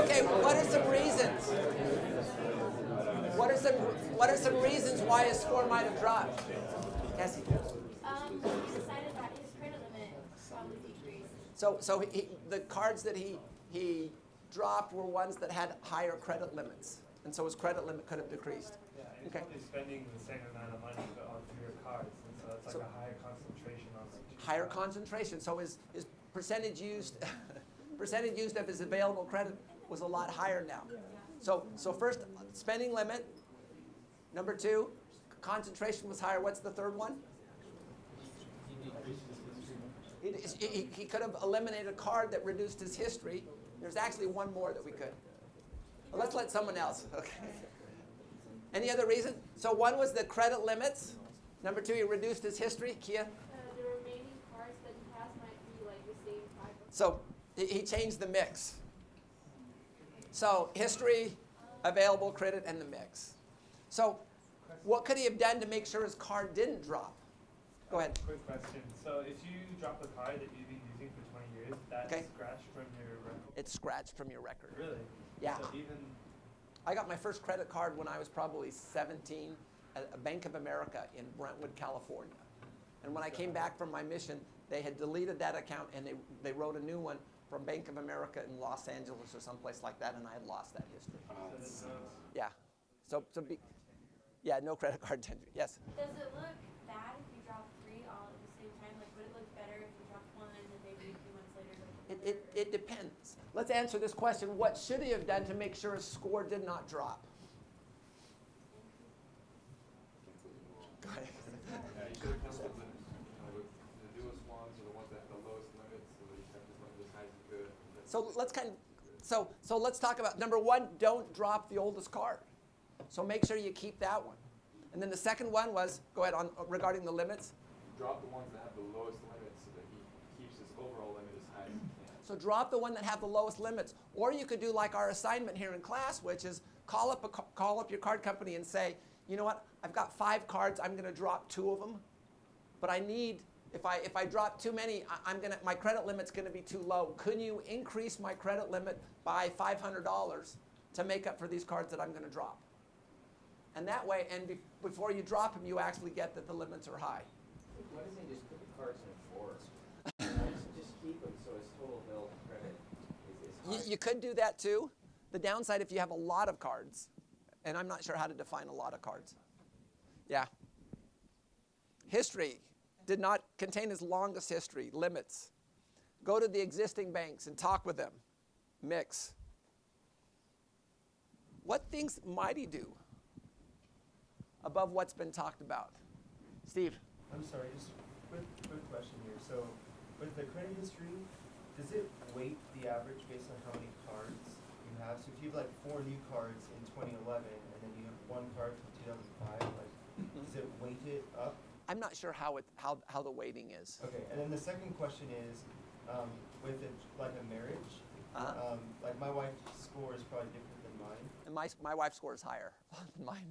Okay, what are some reasons? What are some reasons why his score might have dropped? Cassie. He decided that his credit limit probably decreased. So the cards that he dropped were ones that had higher credit limits, and so his credit limit could have decreased. Yeah, and he's Okay. probably spending the same amount of money but on fewer cards, and so it's like a higher concentration on like two Higher cards. concentration, so his percentage used percentage used of his available credit was a lot higher now. So first, spending limit. Number 2, concentration was higher. What's the third one? He could have eliminated a card that reduced his history. There's actually one more that we could. Well, let's let someone else. Okay. Any other reason? So 1 was the credit limits. Number 2, he reduced his history. Kia? The remaining cards that he has might be like the same type of. So he changed the mix. So history, available credit, and the mix. So what could he have done to make sure his card didn't drop? Go ahead. Quick question. So if you drop a card that you've been using for 20 years, that's Okay. scratched from your record? It's scratched from your record. Really? Yeah. So even I got my first credit card when I was probably 17 at a Bank of America in Brentwood, California. And when I came back from my mission, they had deleted that account and they wrote a new one from Bank of America in Los Angeles or someplace like that, and I had lost that history. so there's no Yeah. Yeah, no credit card tender. Yes. Does it look bad if you drop 3 all at the same time? Like, would it look better if you dropped 1 and then maybe a few months later? It depends. Let's answer this question. What should he have done to make sure his score did not drop? Go ahead. Yeah, you should have come up with the newest ones or the ones that have the lowest limits, so that you kept as much as high as you could. So let's talk about number 1. Don't drop the oldest card. So make sure you keep that one. And then the second one was, go ahead, on regarding the limits. Drop the ones that have the lowest limits so that he keeps his overall limit as high as he can. So drop the one that have the lowest limits. Or you could do like our assignment here in class, which is call up your card company and say, you know what, I've got 5 cards, I'm going to drop 2 of them. But I need, if I drop too many, my credit limit's going to be too low. Could you increase my credit limit by $500 to make up for these cards that I'm going to drop? And that way, before you drop them, you actually get that the limits are high. Why doesn't he just put the cards in 4? Just keep them so his total available credit is high. You could do that too. The downside if you have a lot of cards, and I'm not sure how to define a lot of cards. Yeah. History did not contain his longest history, limits. Go to the existing banks and talk with them. Mix. What things might he do above what's been talked about? Steve. I'm sorry, just quick question here. So with the credit history, does it weight the average based on how many cards you have? So if you have like 4 new cards in 2011 and then you have 1 card from 2005, like does it weight it up? I'm not sure how the weighting is. Okay, and then the second question is, with like a marriage, like my wife's score is probably different than mine. And my wife's score is higher than mine.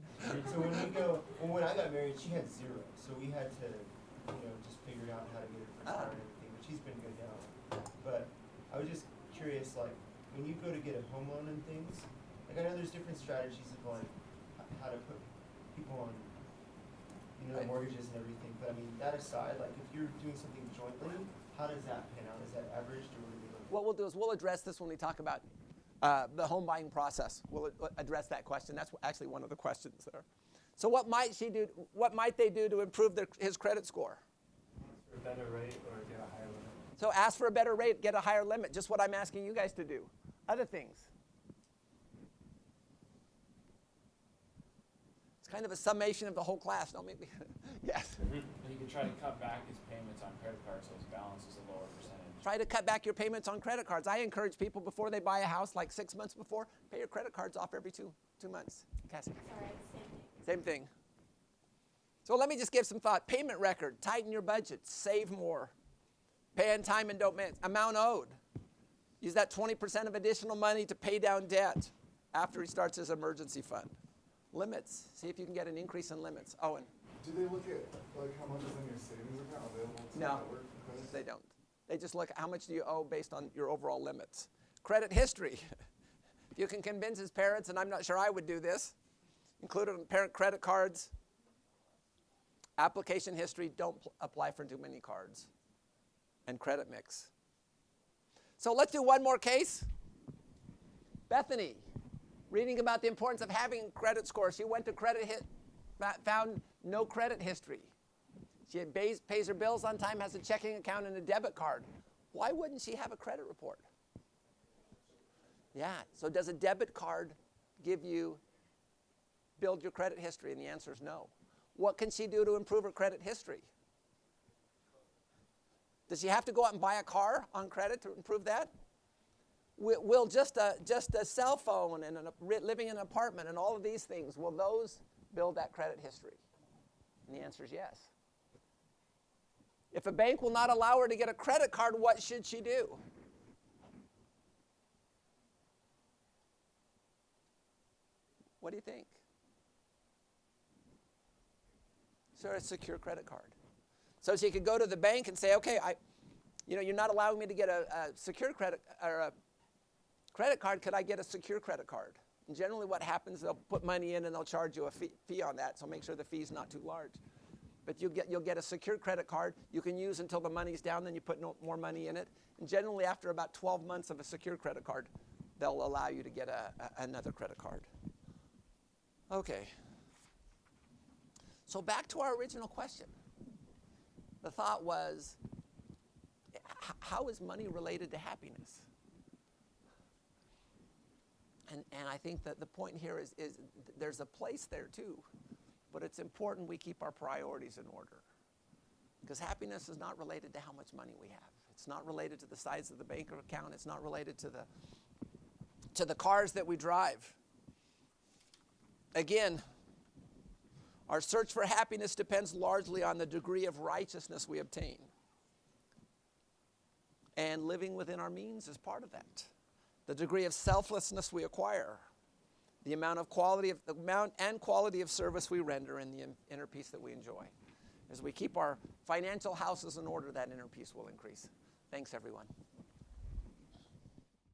So when I got married, she had 0. So we had to, just figure out how to get her first car and everything. But she's been good now. But I was just curious, like when you go to get a home loan and things, like I know there's different strategies of like how to put people on, mortgages and everything. But I mean, that aside, like if you're doing something jointly, how does that pan out? Is that averaged or what do we look? What we'll do is we'll address this when we talk about the home buying process. We'll address that question. That's actually one of the questions there. So what might she do? What might they do to improve his credit score? for a better rate or get a higher limit. So ask for a better rate, get a higher limit. Just what I'm asking you guys to do. Other things. It's kind of a summation of the whole class. Don't make me. Yes. And you can try to cut back his payments on credit cards so his balance is a lower percentage. Try to cut back your payments on credit cards. I encourage people before they buy a house, like 6 months before, pay your credit cards off every two months. Cassie. Sorry, same thing. Same thing. So let me just give some thought. Payment record. Tighten your budget. Save more. Pay on time and don't miss. Amount owed. Use that 20% of additional money to pay down debt after he starts his emergency fund. Limits. See if you can get an increase in limits. Owen. Do they look at like how much is in your savings account available to No, network credit? they don't. They just look at how much do you owe based on your overall limits. Credit history. If you can convince his parents, and I'm not sure I would do this, include it on parent credit cards, application history, don't apply for too many cards, and credit mix. So let's do one more case. Bethany, reading about the importance of having credit score. She went to found no credit history. She pays her bills on time, has a checking account and a debit card. Why wouldn't she have a credit report? Yeah, so does a debit card build your credit history? And the answer is no. What can she do to improve her credit history? Does she have to go out and buy a car on credit to improve that? Will just a cell phone and living in an apartment and all of these things, will those build that credit history? And the answer is yes. If a bank will not allow her to get a credit card, what should she do? What do you think? So a secure credit card. So she could go to the bank and say, okay, you're not allowing me to get a secure credit or a credit card. Could I get a secure credit card? And generally what happens, they'll put money in and they'll charge you a fee on that, so make sure the fee's not too large. But you'll get a secure credit card you can use until the money's down, then you put more money in it. And generally after about 12 months of a secure credit card, they'll allow you to get another credit card. Okay. So back to our original question. The thought was, how is money related to happiness? And I think that the point here is there's a place there too, but it's important we keep our priorities in order. Because happiness is not related to how much money we have. It's not related to the size of the bank account. It's not related to the cars that we drive. Again, our search for happiness depends largely on the degree of righteousness we obtain. And living within our means is part of that. The degree of selflessness we acquire, the amount and quality of service we render, and the inner peace that we enjoy. As we keep our financial houses in order, that inner peace will increase. Thanks, everyone.